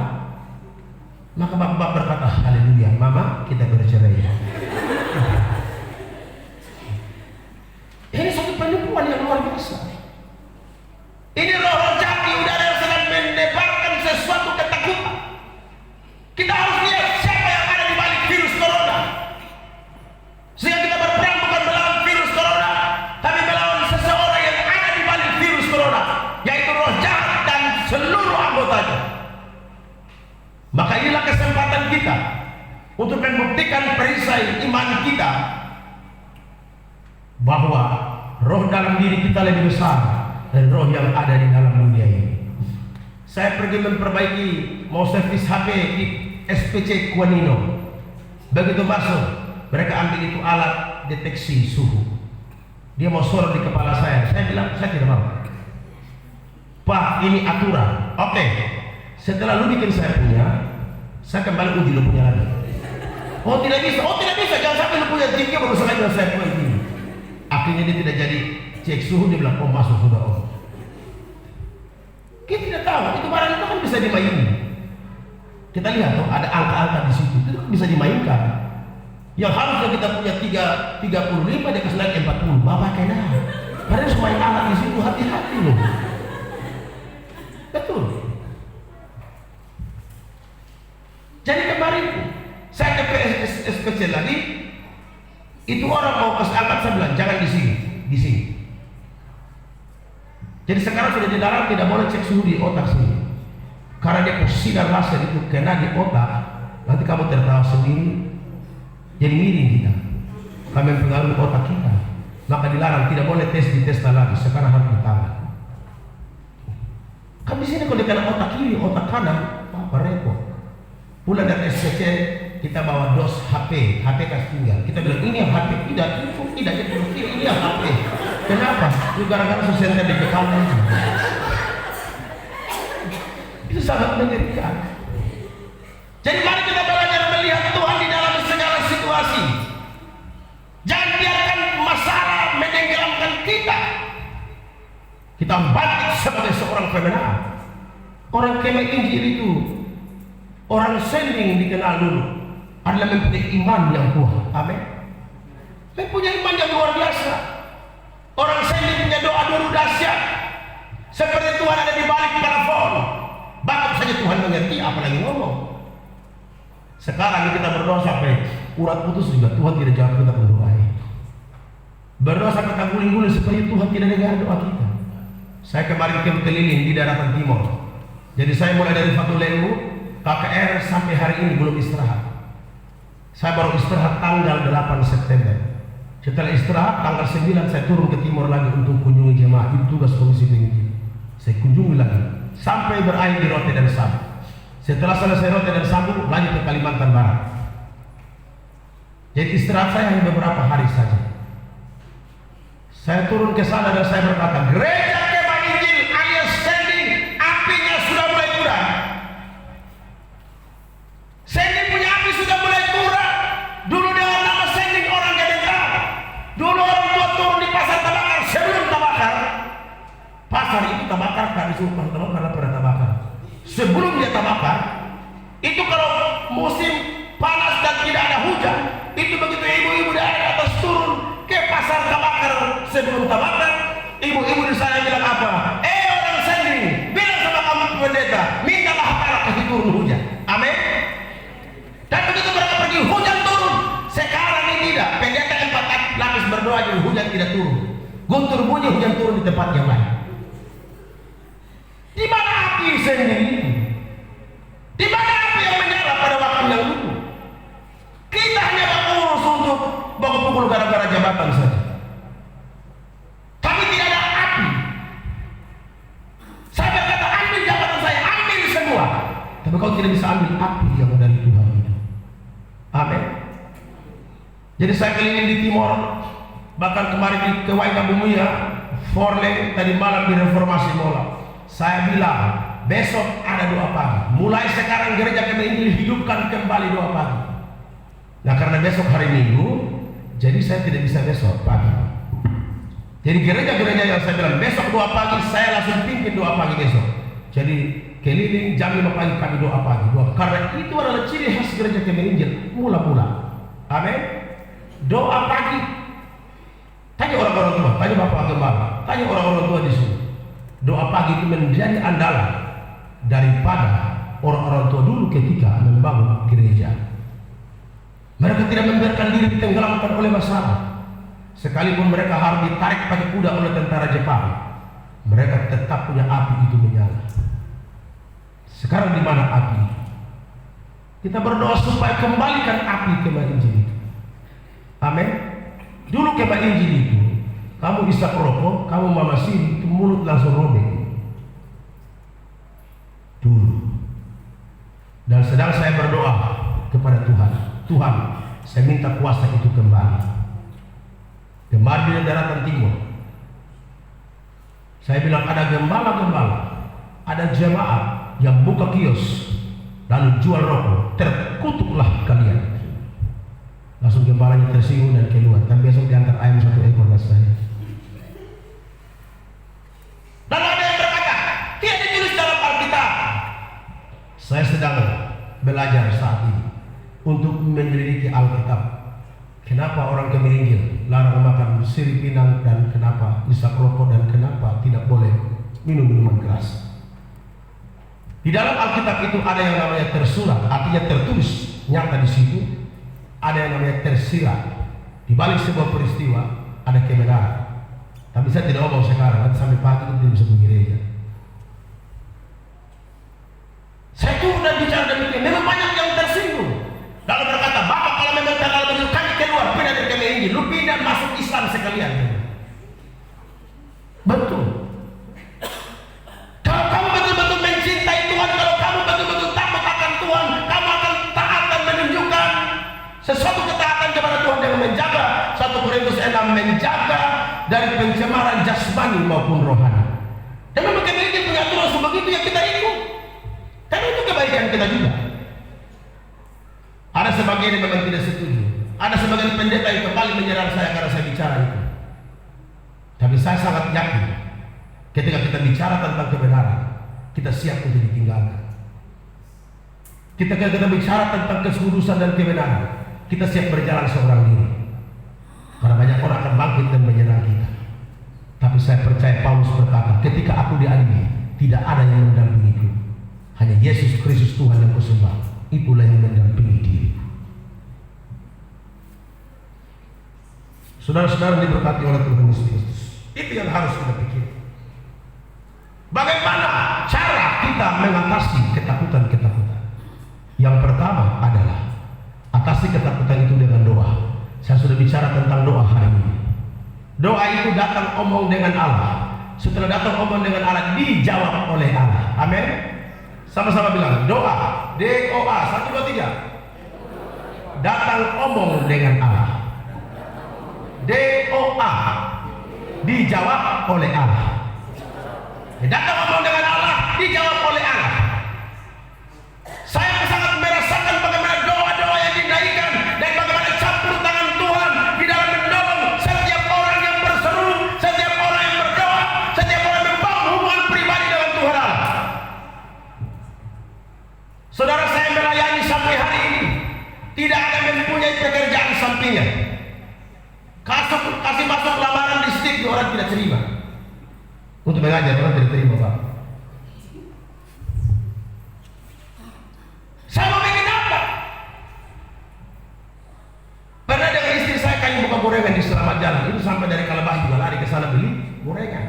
Maka bapak berkata, haleluya, mama kita bercerai. Ini satu penipuan yang luar biasa. Ini roh jahat di udara yang sedang menebarkan sesuatu ketakutan. Kita harus lihat siapa yang ada di balik virus corona. Sehingga kita berperang bukan melawan virus corona, tapi melawan seseorang yang ada di balik virus corona, yaitu roh jahat dan seluruh anggotanya. untuk membuktikan perisai iman kita bahwa roh dalam diri kita lebih besar dari roh yang ada di dalam dunia ini. Saya pergi memperbaiki, mau servis HP di SPC Kuanino. Begitu masuk, mereka ambil itu alat deteksi suhu. Dia mau sorot di kepala saya. Saya bilang, saya tidak mau. Pak, ini aturan. Oke. Setelah lu bikin saya punya, saya kembali uji lu punya lagi. Oh tidak bisa, jangan sampai lu punya tinggi baru saya punya ini. Akhirnya dia tidak jadi cek suhu, dia bilang, oh masuk sudah om. Kita tidak tahu, itu barang itu kan bisa dimainin. Kita lihat tuh ada angka-angka di situ, itu kan bisa dimainkan. Yang harusnya kita punya 35 dia kasih naik 40. Bapak kena. Padahal semua yang alat di situ, hati-hati loh. Betul. Jadi kemarin saya ke SPC lagi, itu orang mau kasih angkat, saya bilang jangan di sini, di sini. Jadi sekarang sudah di dalam tidak boleh cek suhu di otak sini, karena dia sinar laser itu kena di otak, nanti kamu tertawa sendiri, jadi miring kita, kami mempengaruhi otak kita, maka dilarang, tidak boleh tes di tes lagi, sekarang harus di tangan. Kan di sini kalau kena otak kiri, otak kanan, apa repot. Pulang dari SPC kita bawa dos HP kasih tinggal. Kita bilang ini yang HP, tidak ini yang HP. Kenapa? Itu gara-gara senter di kepala. Itu sangat mengerikan. Jadi mari kita belajar melihat Tuhan di dalam segala situasi. Jangan biarkan masalah menenggelamkan kita. Kita bangkit sebagai seorang pemenang. Orang Kemah Injil itu, orang sending dikenal dulu adalah mempunyai iman yang kuat. Amin. Mempunyai iman yang luar biasa. Orang sending punya doa dulu dahsyat, seperti Tuhan ada di balik parafon. Bahkan saja Tuhan mengerti, apalagi ngomong. Sekarang kita berdoa sampai urat putus juga Tuhan tidak jawab kita berdoa. Berdoa sampai tak guling-guling supaya Tuhan tidak dengar doa kita. Saya kemarin keliling di daratan timur. Jadi saya mulai dari Fatu Lembu, KKR sampai hari ini belum istirahat. Saya baru istirahat tanggal 8 September. Setelah istirahat tanggal 9 saya turun ke timur lagi untuk kunjungi jemaah. Itu tugas komisi penginjil. Saya kunjungi lagi sampai berakhir di Rote dan Sabu. Setelah selesai Rote dan Sabu lanjut ke Kalimantan Barat. Jadi istirahat saya hanya beberapa hari saja. Saya turun ke sana dan saya berkata, gereja Kemah Injil alias sending apinya sudah mulai kurang. Sending punya api sudah mulai kurang. Dulu dengan nama sending orang kedengar. Dulu orang tua turun di pasar Tabakar sebelum Tabakar. Pasar itu Tabakar kan disuruh pasar Tabakar karena pada Tabakar. Sebelum dia Tabakar, itu kalau musim panas dan tidak ada hujan, itu begitu ibu-ibu dari atas turun ke pasar Tabakar sebelum Tabakar, ibu-ibu di sana bilang apa? Orang sending, bilang sama kamu pendeta, mintalah para kasih turun hujan. Amin. Dan begitu mereka pergi hujan turun. Sekarang ini tidak. Pendeta 4 lapis berdoa jadi hujan tidak turun. Guntur bunyi hujan turun di tempat yang lain. Di mana api sendiri itu? Di mana api yang menyala pada waktu yang dulu? Kita hanya mengurus untuk baku pukul gara-gara jabatan saja. Tapi tidak ada api. Saya berkata ambil jabatan saya, ambil semua. Tapi kau tidak bisa ambil api yang dari Tuhan itu. Amin. Jadi saya keliling di timur, bahkan kemarin di Kewaina Bumuya, Forleng, tadi malam di Reformasi Mola. Saya bilang besok ada doa pagi. Mulai sekarang gereja Kemah Injil hidupkan kembali doa pagi. Nah karena besok hari Minggu, jadi saya tidak bisa besok pagi. Jadi gereja-gereja yang saya bilang besok doa pagi, saya langsung pimpin doa pagi besok. Jadi keliling jam 5 pagi kami doa pagi. Karena itu adalah ciri khas gereja Kemah Injil mula-mula. Amin. Doa pagi. Tanya orang-orang tua, tanya bapak gembala, tanya orang-orang tua di sini. Doa pagi itu menjadi andalan daripada orang-orang tua dulu ketika membangun gereja. Mereka tidak membiarkan diri ditenggelamkan oleh masalah. Sekalipun mereka harus ditarik pakai kuda oleh tentara Jepang, mereka tetap punya api itu menyala. Sekarang di mana api? Kita berdoa supaya kembalikan api kemah Injil itu. Amin. Dulu kemah Injil itu, kamu isap rokok, kamu mamasiri, itu mulut langsung robek. Dulu. Dan sedang saya berdoa kepada Tuhan. Tuhan, saya minta kuasa itu kembali. Kemarin di daratan timur, saya bilang ada gembala-gembala, ada jemaat yang buka kios lalu jual rokok, terkutuklah kalian. Langsung gembalanya tersinggung dan keluar. Dan besok diantar ayam 1 ekor ke saya. Lalu ada yang berkata, tidak ditulis dalam Alkitab. Saya sedang belajar saat ini untuk menyelidiki Alkitab. Kenapa orang Kemiringgil larang makan sirip pinang, dan kenapa isap rokok, dan kenapa tidak boleh minum minuman keras. Di dalam Alkitab itu ada yang namanya tersurat, artinya tertulis, nyata di situ. Ada yang namanya tersirat. Di balik sebuah peristiwa ada kebenaran. Tapi saya tidak ngomong sekarang, nanti sampai pagi itu bisa pergi gereja. Saya tuh udah bicara demikian, memang banyak yang tersinggung. Lalu berkata, Bapak kalau memang terlalu begitu, kami keluar, pindah dari kami ini, lu pindah masuk Islam sekalian. Betul. Kalau kamu betul-betul mencintai Tuhan, kalau kamu betul-betul takut akan Tuhan, kamu akan taat dan menunjukkan sesuatu ketaatan kepada Tuhan dengan menjaga 1 Korintus 6, menjaga dari pencemaran jasmani maupun rohani. Dan memang kami punya aturan sebegitu yang kita ikut. Karena itu kebaikan kita juga. Ada sebagian yang memang tidak setuju. Ada sebagian pendeta yang kembali menyerang saya karena saya bicara itu. Tapi saya sangat yakin ketika kita bicara tentang kebenaran, kita siap untuk ditinggalkan. Ketika kita bicara tentang kesekudusan dan kebenaran, kita siap berjalan seorang diri. Karena banyak orang akan bangkit dan menyerang kita. Tapi saya percaya Paulus berkata, ketika aku diadili, tidak ada yang mendampingiku. Hanya Yesus Kristus Tuhan yang kusembah, itulah yang mendampingi diri. Saudara-saudara diberkati oleh Tuhan Yesus Kristus. Itu yang harus kita pikir. Bagaimana cara kita mengatasi ketakutan-ketakutan? Yang pertama adalah atasi ketakutan itu dengan doa. Saya sudah bicara tentang doa hari ini. Doa itu datang omong dengan Allah. Setelah datang omong dengan Allah, dijawab oleh Allah. Amin. Sama-sama bilang doa. D-O-A. 1, 2, 3. Datang omong dengan Allah. D-O-A. Dijawab oleh Allah. Datang omong dengan Allah, dijawab oleh Allah. Saya sangat merasakan bagaimana doa-doa yang dinaikkan dan bagaimana campur tangan Tuhan di dalam menolong setiap orang yang berseru, setiap orang yang berdoa, setiap orang yang membangun hubungan pribadi dengan Tuhan Allah. Saudara, saya melayani sampai hari ini, tidak ada yang mempunyai pekerjaan sampingan. Kasih masuk lamaran di stick, orang tidak terima. Untuk mengajar, orang tidak terima, Pak. Saya mau bikin apa? Pernah dengan istri saya kayak buka gorengan di Selamat Jalan. Itu sampai dari Kalabah juga lari ke sana beli gorengan.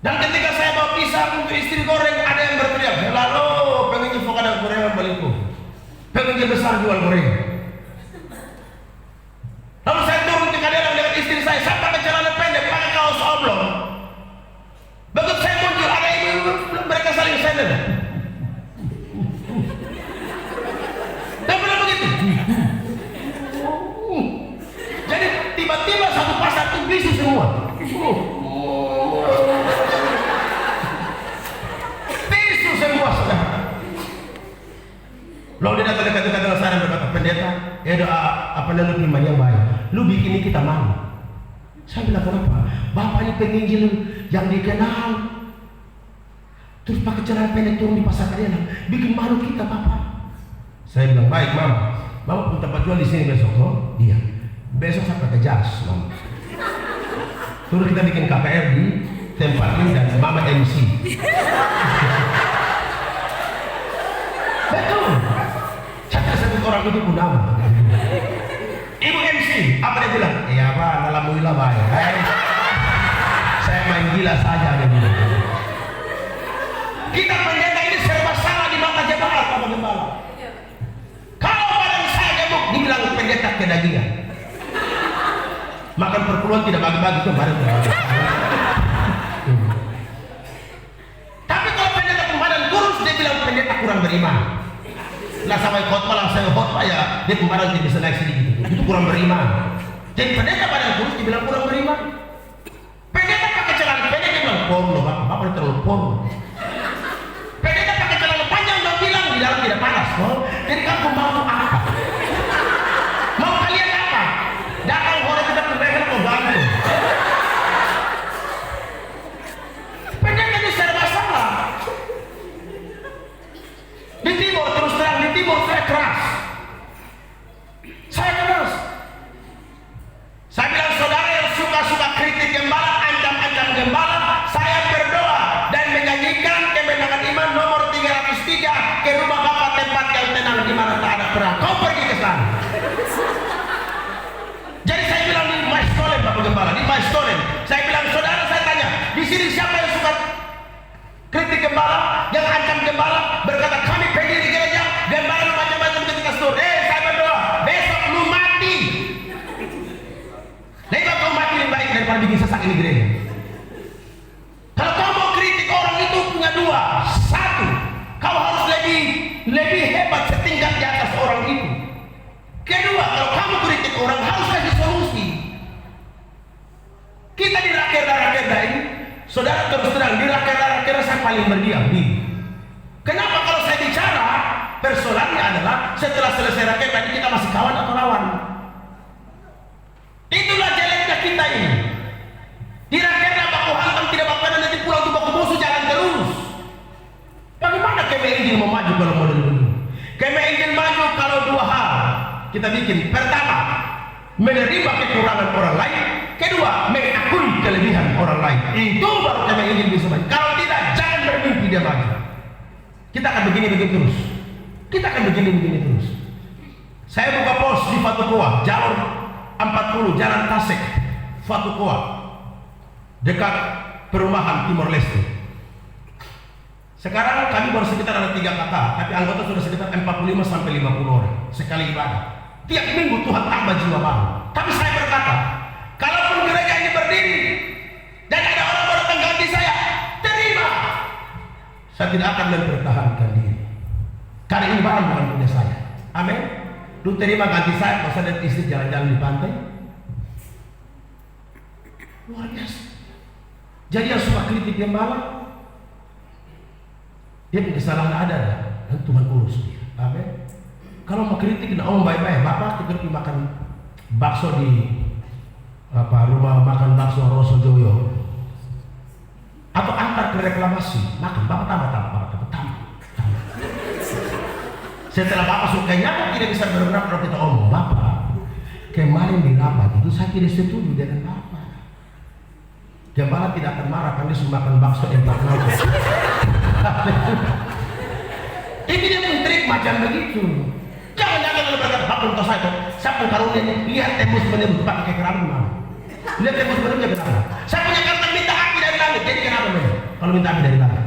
Dan ketika saya mau pisah untuk istri goreng, ada yang berteriak, "Lalu pengen info ada gorengan balikku. Pengen besar jual gorengan." Lalu saya turun ke kadang dengan istri saya pakai celana pendek, pakai kaos oblong. Begitu saya muncul, ada ibu, mereka saling sender. Dan benar begitu. Jadi tiba-tiba satu pasar itu bisu semua. Bisu semua, saudara. Lalu dia datang dekat-dekat dengan saya dan berkata, "Pendeta, apa lu firman yang baik? Lu bikin ini kita malu." Saya bilang, "Kenapa? Bapak ini penginjil yang dikenal, terus pakai celana pendek turun di pasar Kadena, bikin malu kita, Bapak." Saya bilang, "Baik, Mama. Mama punya tempat jual di sini besok." "Oh, iya. Besok saya pakai jas, Mama." Terus kita bikin KPR di tempat ini dan Mama MC. Betul. Saya sebut orang itu pun nama. Ibu MC, apa dia bilang? "Iya, Pak, alhamdulillah baik." Saya main gila saja dia bilang. Kita pendeta ini serba salah di mata jemaat, Pak. kedagingan. Makan perpuluhan tidak bagi-bagi kemarin. Tapi kalau pendeta pembadan kurus, dia bilang pendeta kurang beriman. Lah sampai khotbah lah saya khotbah ya, dia pembadan tidak bisa naik sedikit. Itu kurang beriman. Jadi pendeta badan kurus dibilang kurang beriman. Pendeta pakai celana pendek dia bilang porno, bapak terlalu porno. Pendeta pakai celana panjang dia bilang di dalam tidak panas. Jadi kamu mau apa? Mau kalian apa? Datang orang kita berleher mau bantu. Pendeta ini serba salah. Di timur terus terang, di timur saya keras. Saya keras. Saya bilang saudara yang suka-suka kritik gembala, ancam-ancam gembala, saya berdoa dan menyanyikan kemenangan iman nomor 303 ke rumah Bapa tempat yang tenang di mana tak ada perang. Kau pergi ke sana. Jadi saya bilang di Maistolen Bapak Gembala, di Maistolen. Saya bilang saudara saya tanya, di sini siapa yang suka kritik gembala, yang ancam gembala, berkata kami pendiri gereja, gembala macam-macam ketika seluruh. Saya berdoa, besok lu mati. Lebih kau mati lebih baik daripada bikin sesak ini gereja. Kalau kau mau kritik orang itu punya dua. Satu, kau harus lebih hebat setingkat di atas orang itu. Kedua, kalau kamu kritik orang harus kasih solusi. Kita di rakerda ini, saudara terus terang di rakerda saya paling berdiam. Kenapa kalau saya bicara persoalannya adalah setelah selesai rakerda ini kita masih kawan atau lawan? Itulah jalannya kita ini. Di rakerda baku hantam tidak apa-apa nanti pulang tuh baku musuh jalan terus. Bagaimana KMI mau maju kalau model begini? KMI ingin maju kalau dua hal kita bikin. Pertama, menerima kekurangan orang lain. Kedua, mengakui kelebihan orang lain. Itu baru KMI ingin bisa maju. Kalau tidak, jangan bermimpi dia maju. Kita akan begini-begini terus. Kita akan begini-begini terus. Saya buka pos di Fatukoa, jalur 40 Jalan Tasik, Fatukoa, dekat perumahan Timor Leste. Sekarang kami baru sekitar ada 3 kakak, tapi anggota sudah sekitar 45 sampai 50 orang sekali ibadah. Tiap minggu Tuhan tambah jiwa baru. Tapi saya berkata, kalaupun gereja ini berdiri dan ada orang baru ganti saya, terima. Saya tidak akan mempertahankan diri. Karena ini barang bukan punya saya. Amin. Lu terima ganti saya, masa dan istri jalan-jalan di pantai. Luar biasa. Jadi yang suka kritik gembala, dia punya kesalahan ada dan Tuhan urus dia. Amin. Kalau mau kritik, nah om baik-baik. Bapak kita pergi makan bakso di rumah makan bakso Roso Joyo, atau antar ke reklamasi, makan Bapak tambah. Setelah Bapak sukanya tidak bisa bergerak, kalau kita omong Bapak kemarin di rapat itu saya tidak setuju dengan Bapak. Gembala tidak akan marah karena dia sudah makan bakso enak banget. Ini dia mentrik macam begitu. Jangan kalau berkata Bapak untuk saya pun karunia ini lihat tembus menyebut pakai kerabat mana? Lihat tembus menyebut kenapa? Saya punya kartu minta api dari langit, jadi kenapa memang? Kalau minta api dari langit.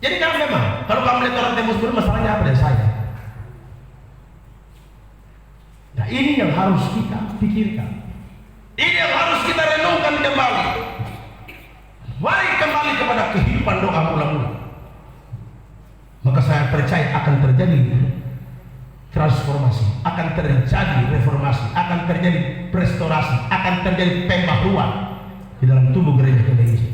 Jadi kalau memang, kalau kamu lihat orang tembus menyebut masalahnya apa dari saya? Nah ini yang harus kita pikirkan. Ini yang harus kita renungkan kembali. Mari kembali kepada kehidupan doa mula-mula. Maka saya percaya akan terjadi transformasi, akan terjadi reformasi, akan terjadi restorasi, akan terjadi pembaharuan di dalam tubuh gereja Indonesia.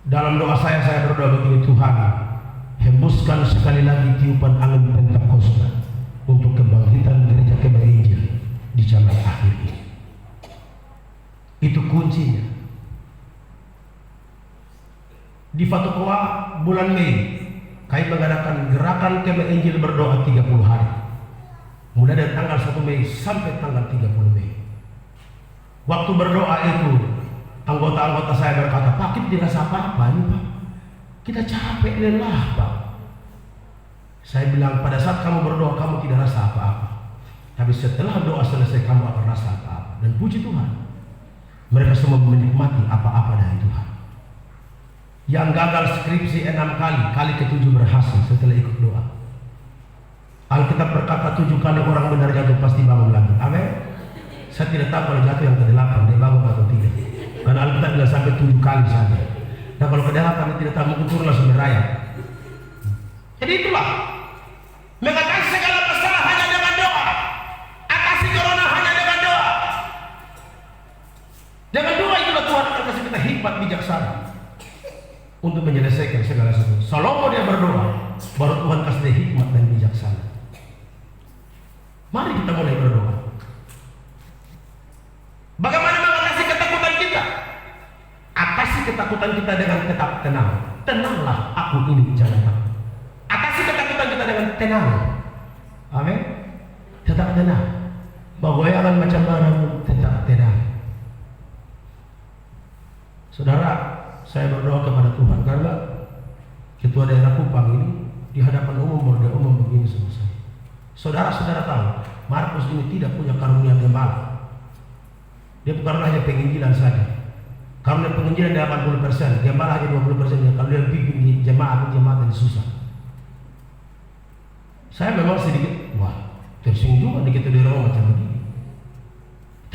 Dalam doa saya berdoa begini, Tuhan, hembuskan sekali lagi tiupan angin Pentakosta untuk kebangkitan gereja Kebaya Injil di zaman akhir ini. Itu kuncinya. Di Fatukoa bulan Mei kami mengadakan gerakan Kebaya Injil berdoa 30 hari, mulai dari tanggal 1 Mei sampai tanggal 30 Mei. Waktu berdoa itu anggota-anggota saya berkata, Pak, kita dirasa apa-apa ini Pak, kita capek lelah Pak. Saya bilang, pada saat kamu berdoa kamu tidak rasa apa-apa, tapi setelah doa selesai kamu akan rasa apa-apa. Dan puji Tuhan, mereka semua menikmati apa-apa dari Tuhan. Yang gagal skripsi 6 kali, kali ke-7 berhasil setelah ikut doa. Alkitab berkata 7 kali orang benar jatuh pasti bangun lagi. Amin. Saya tidak tahu kalau jatuh yang ke-8 dia bangun atau tidak. Karena Alkitab bilang sampai 7 kali saja. Nah kalau ke-8 dia tidak tahu, mungkin turun langsung merayap. Jadi itulah, mengatasi segala masalah hanya dengan doa, atasi corona hanya dengan doa. Dengan doa itulah Tuhan akan kasih kita hikmat bijaksana untuk menyelesaikan segala sesuatu. Salomo dia berdoa, baru Tuhan kasih dia hikmat dan bijaksana. Mari kita mulai berdoa. Bagaimana mengatasi ketakutan kita? Atasi ketakutan kita dengan tetap tenang. Tenanglah, aku ini jangan takut. Atasi ketakutan kita dengan tenang. Amin. Tetap tenang. Bergoyangan macam mana tetap tenang. Saudara, saya berdoa kepada Tuhan karena Ketua Daerah Kupang ini di hadapan umum berdoa umum begini sama saya. Saudara-saudara tahu, Markus ini tidak punya karunia gembala. Dia bukan hanya penginjilan saja. Karunia penginjilan 80%, gembala hanya 20%. Kalau dia bimbing jemaat yang susah. Saya memang sedikit, tersinggung juga dikit di rumah macam begini.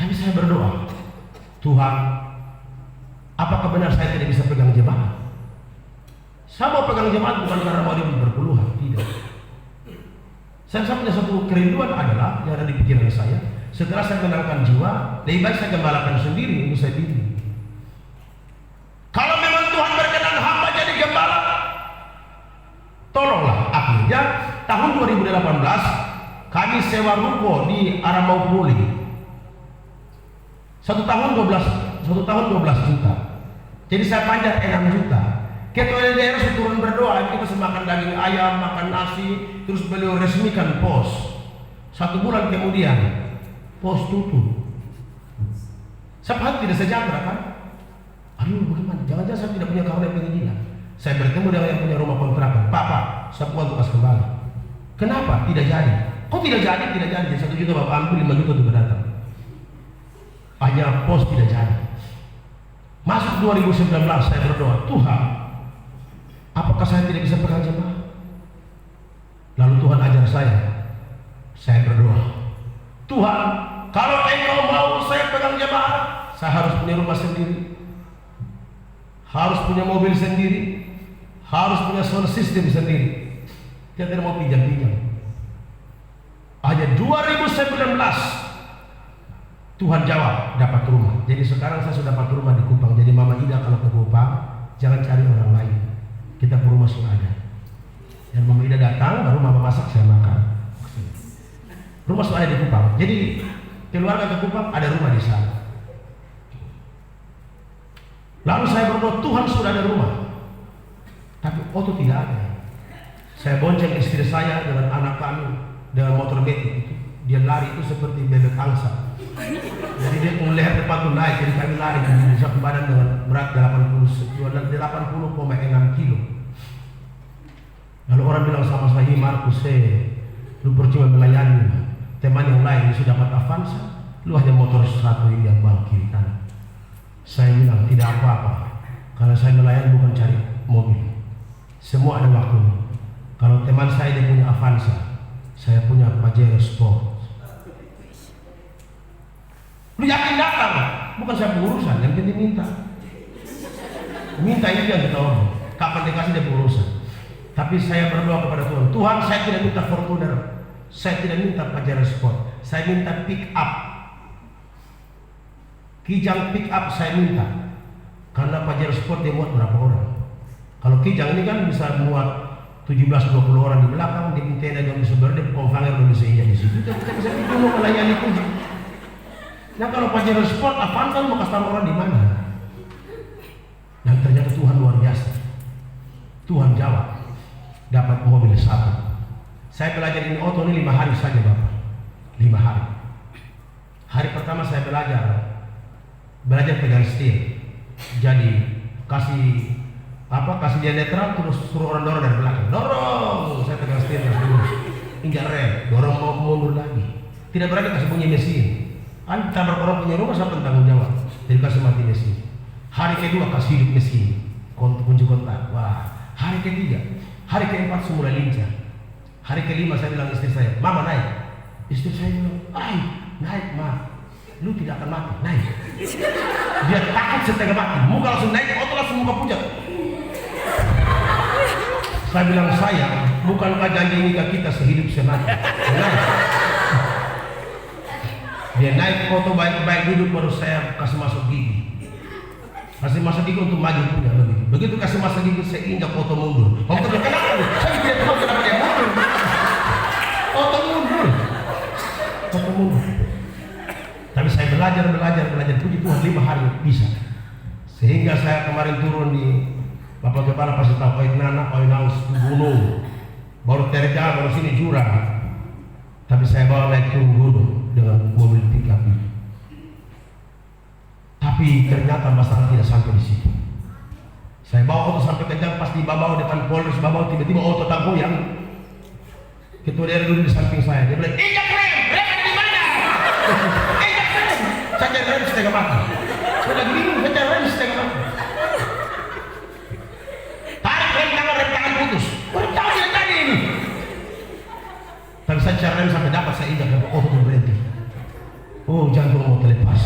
Tapi saya berdoa, Tuhan, apakah benar saya tidak bisa pegang jemaat? Saya mau pegang jemaat bukan karena mau dia berpuluhan, tidak. Saya punya satu kerinduan adalah yang ada di pikiran saya. Setelah saya menangkan jiwa, lebih baik saya gembalakan sendiri untuk saya bimbing. Kalau memang Tuhan berkenan hamba jadi gembala, tolonglah. Akhirnya tahun 2018 kami sewa ruko di Aramaupoli. 1 tahun 12 juta. Jadi saya panjat 6 juta. Ketua daerah turun berdoa, kita makan daging ayam, makan nasi, terus beliau resmikan pos. 1 bulan kemudian pos tutup. Saya tidak sejahtera kan? Aduh bagaimana? Jangan-jangan saya tidak punya karunia penginjilan. Saya bertemu dengan yang punya rumah kontrakan. Pak, saya buat tugas kembali. Kenapa? Tidak jadi. Kok tidak jadi? Tidak jadi. 1 juta Bapak ambil, 5 juta untuk datang. Hanya pos tidak jadi. Masuk 2019 saya berdoa, Tuhan, apakah saya tidak bisa pegang jemaah? Lalu Tuhan ajar saya berdoa, Tuhan, kalau Engkau mau saya pegang jemaah, saya harus punya rumah sendiri, harus punya mobil sendiri, harus punya sound system sendiri. Kita tidak mau pinjam-pinjam. Hanya 2019 Tuhan jawab, dapat rumah. Jadi sekarang saya sudah dapat rumah di Kupang. Jadi Mama Ida kalau ke Kupang, jangan cari orang lain. Kita rumah sudah ada. Dan Mama Ida datang, baru Mama masak, saya makan. Rumah sudah ada di Kupang. Jadi keluarga ke Kupang, ada rumah di sana. Lalu saya berdoa, Tuhan sudah ada rumah. Tapi Oto tidak ada. Saya bonceng istri saya dengan anak kami, dengan motor metik itu. Dia lari itu seperti bebek angsa. Jadi dia melihat depan tuh naik, jadi kami lari di satu badan dengan berat 80,6 kilo. Lalu orang bilang sama saya, Markus, lu percuma melayani teman yang lain, sudah dapat Avanza, lu hanya motor satu ini yang bawa kiri kanan. Saya bilang tidak apa-apa, karena saya melayani bukan cari mobil. Semua ada waktunya. Kalau teman saya dia punya Avanza, saya punya Pajero Sport. Lu yakin datang? Bukan saya berurusan, yang penting minta. Minta itu yang kita omong. Kapan dikasih dia berurusan. Tapi saya berdoa kepada Tuhan. Tuhan, saya tidak minta Fortuner, saya tidak minta Pajero Sport, saya minta pick up. Kijang pick up saya minta. Karena Pajero Sport dia muat berapa orang? Kalau Kijang ini kan bisa muat 17-20 orang di belakang, di antena yang bisa berdiri, konvanger yang bisa injak di situ. Kita bisa mau melayani kunci. Nah kalau Pajero Sport, apaan kan mau kasih orang di mana? Dan ternyata Tuhan luar biasa. Tuhan jawab, dapat mobil satu. Saya belajar ini Oto ini 5 hari saja Bapak. 5 hari. Hari pertama saya belajar pegang setir. Jadi kasih dia netral, terus suruh orang dorong dari belakang. Dorong, saya pegang setir terus injak rem, dorong mau mundur lagi. Tidak berani kasih bunyi mesin. Kan tabrak orang punya rumah, siapa tanggung jawab? Jadi kasih mati mesin. Hari kedua kasih hidup mesin, kunci kontak. Wah, hari ketiga, hari keempat semula lincah. Hari kelima saya bilang istri saya, "Mama naik." Istri saya bilang, naik Ma, lu tidak akan mati, naik. Dia takut setengah mati, muka langsung naik, otot langsung muka pucat. Saya bilang, "Sayang, bukankah janji nikah kita sehidup semati?" Naik. Dia naik foto baik-baik, duduk, baru saya kasih masuk gigi. Kasih masuk gigi untuk maju punya lebih. Begitu kasih masuk gigi, saya injak foto mundur. Foto kenapa? Saya tidak tahu kenapa dia mundur. Foto mundur. Tapi saya belajar. Puji Tuhan 5 hari bisa. Sehingga saya kemarin turun di Bapak Kepala pasti tahu Oinana, Oinaus gunung. Baru terjal, baru sini jurang. Tapi saya bawa naik turun gunung dengan mobil pickup. Tapi ternyata masalah tidak sampai di situ. Saya bawa auto sampai ke jam, pas di Babau depan Polres Babau, tiba-tiba auto tak goyang. Ketua daerah duduk di samping saya, dia bilang, "Injak rem di mana?" Injak rem. Saya cari rem setengah mati. Saya lagi bingung, saya cari rem setengah mati. Tarik rem tangan putus. Baru tahu dia tadi ini. Tapi saya cari rem sampai dapat, saya injak rem, auto berhenti. Oh, jantung mau terlepas.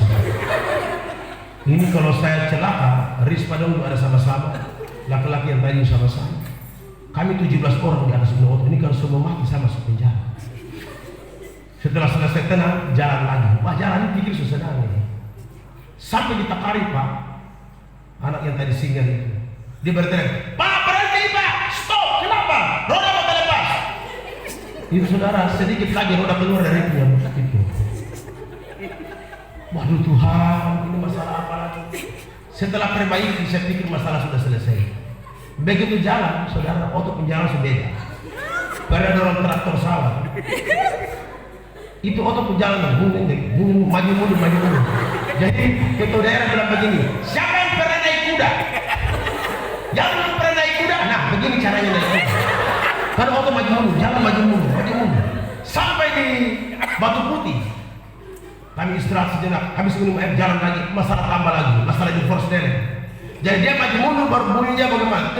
Ini kalau saya celaka, Rispa dong ada sama-sama, laki-laki yang tadi sama-sama. Kami 17 orang di atas motor. Ini kalau semua mati saya masuk penjara. Setelah selesai tenang, jalan lagi. Wah, jalan ini pikir susah ini. Sampai di Takari, Pak, anak yang tadi singgah itu, dia berteriak, "Pak, berhenti Pak, stop, kenapa? Roda mau terlepas." Itu saudara, sedikit lagi roda keluar dari itu. Waduh Tuhan, ini masalah apa lagi? Setelah perbaiki, saya pikir masalah sudah selesai. Begitu jalan, saudara, auto penjalan sudah beda. Karena dorong traktor sawah. Itu auto penjalan, maju mundur. Jadi ketua daerah bilang begini, "Siapa yang pernah naik kuda? Yang belum pernah naik kuda? Nah, begini caranya naik kuda." Karena auto maju mundur, jalan maju mundur. Sampai di Batu Putih. Kami istirahat sejenak, habis minum air, jalan lagi, masalah tambah lagi, masalah di force delay. Jadi dia maju mundur, baru bunyinya bagaimana?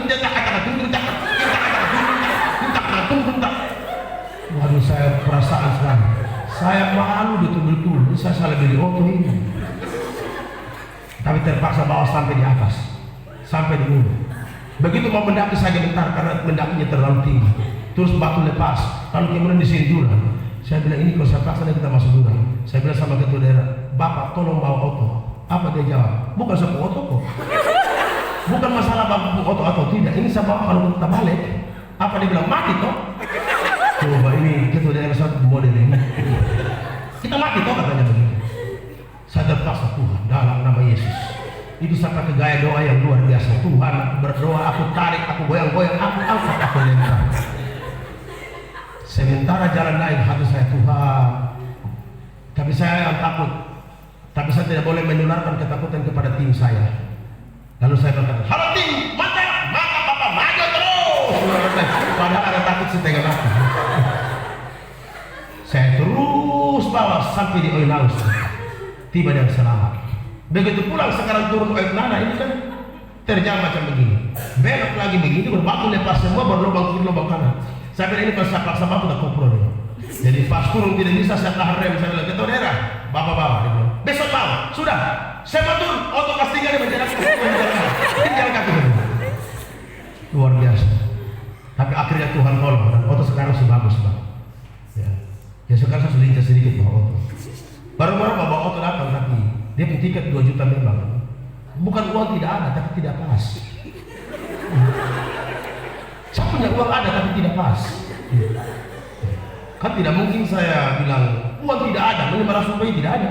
Waduh, saya perasaan sekali. Saya malu betul-betul, saya salah beli auto ini. Tapi terpaksa bawa sampai di atas, sampai di gunung. Begitu mau mendaki saya gemetar karena mendakinya terlalu tinggi. Terus batu lepas, lalu kemudian di sini jurang. Saya bilang, ini kalau saya paksa kita masuk jurang. Saya bilang sama ketua daerah, "Bapak tolong bawa auto." Apa dia jawab? "Bukan sebuah auto kok. Bukan masalah bawa auto atau tidak. Ini saya bawa kalau kita balik." Apa dia bilang? "Mati toh." Coba ini ketua daerah satu model ini. "Kita mati toh," katanya begitu. Saya terpaksa, Tuhan dalam nama Yesus. Itu sampai ke gaya doa yang luar biasa. Tuhan, aku berdoa, aku tarik, aku goyang-goyang, aku angkat, aku lempar. Sementara jalan lain hati saya, Tuhan. Tapi saya yang takut. Tapi saya tidak boleh menularkan ketakutan kepada tim saya. Lalu saya berkata, "Halo tim, mantap, maka Bapak maju terus." Padahal ada takut setengah mati. Saya terus bawa sampai di Oinaus. Tiba dengan selamat. Begitu pulang sekarang turun Oinana, ini kan terjal macam begini. Belok lagi begini, berbatu lepas semua, berlubang kiri, lubang kanan. Saya bilang, ini kalau saya paksa batu udah kopro nih. Jadi pas turun tidak bisa, saya tahan rem. Saya bilang, "Ketua daerah, Bapak bawa." Dia bilang, "Besok bawa." Sudah, saya betul, auto kelas 3 dia berjalan kaki. Luar biasa. Tapi akhirnya Tuhan tolong, dan auto sekarang sudah bagus, Pak. Ya sekarang saya sudah lincah sedikit bawa auto. Baru-baru bawa auto datang, tapi dia punya tiket 2 juta memang. Bukan uang tidak ada, tapi tidak pas. Saya punya uang ada, tapi tidak pas. Kan tidak mungkin saya bilang uang tidak ada, 500 rupiah tidak ada.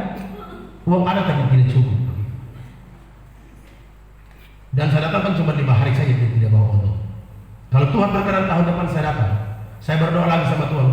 Uang ada tapi tidak cukup. Dan saya datang kan cuma 5 hari saja, tidak bawa auto. Kalau Tuhan berkenan tahun depan saya datang. Saya berdoa lagi sama Tuhan.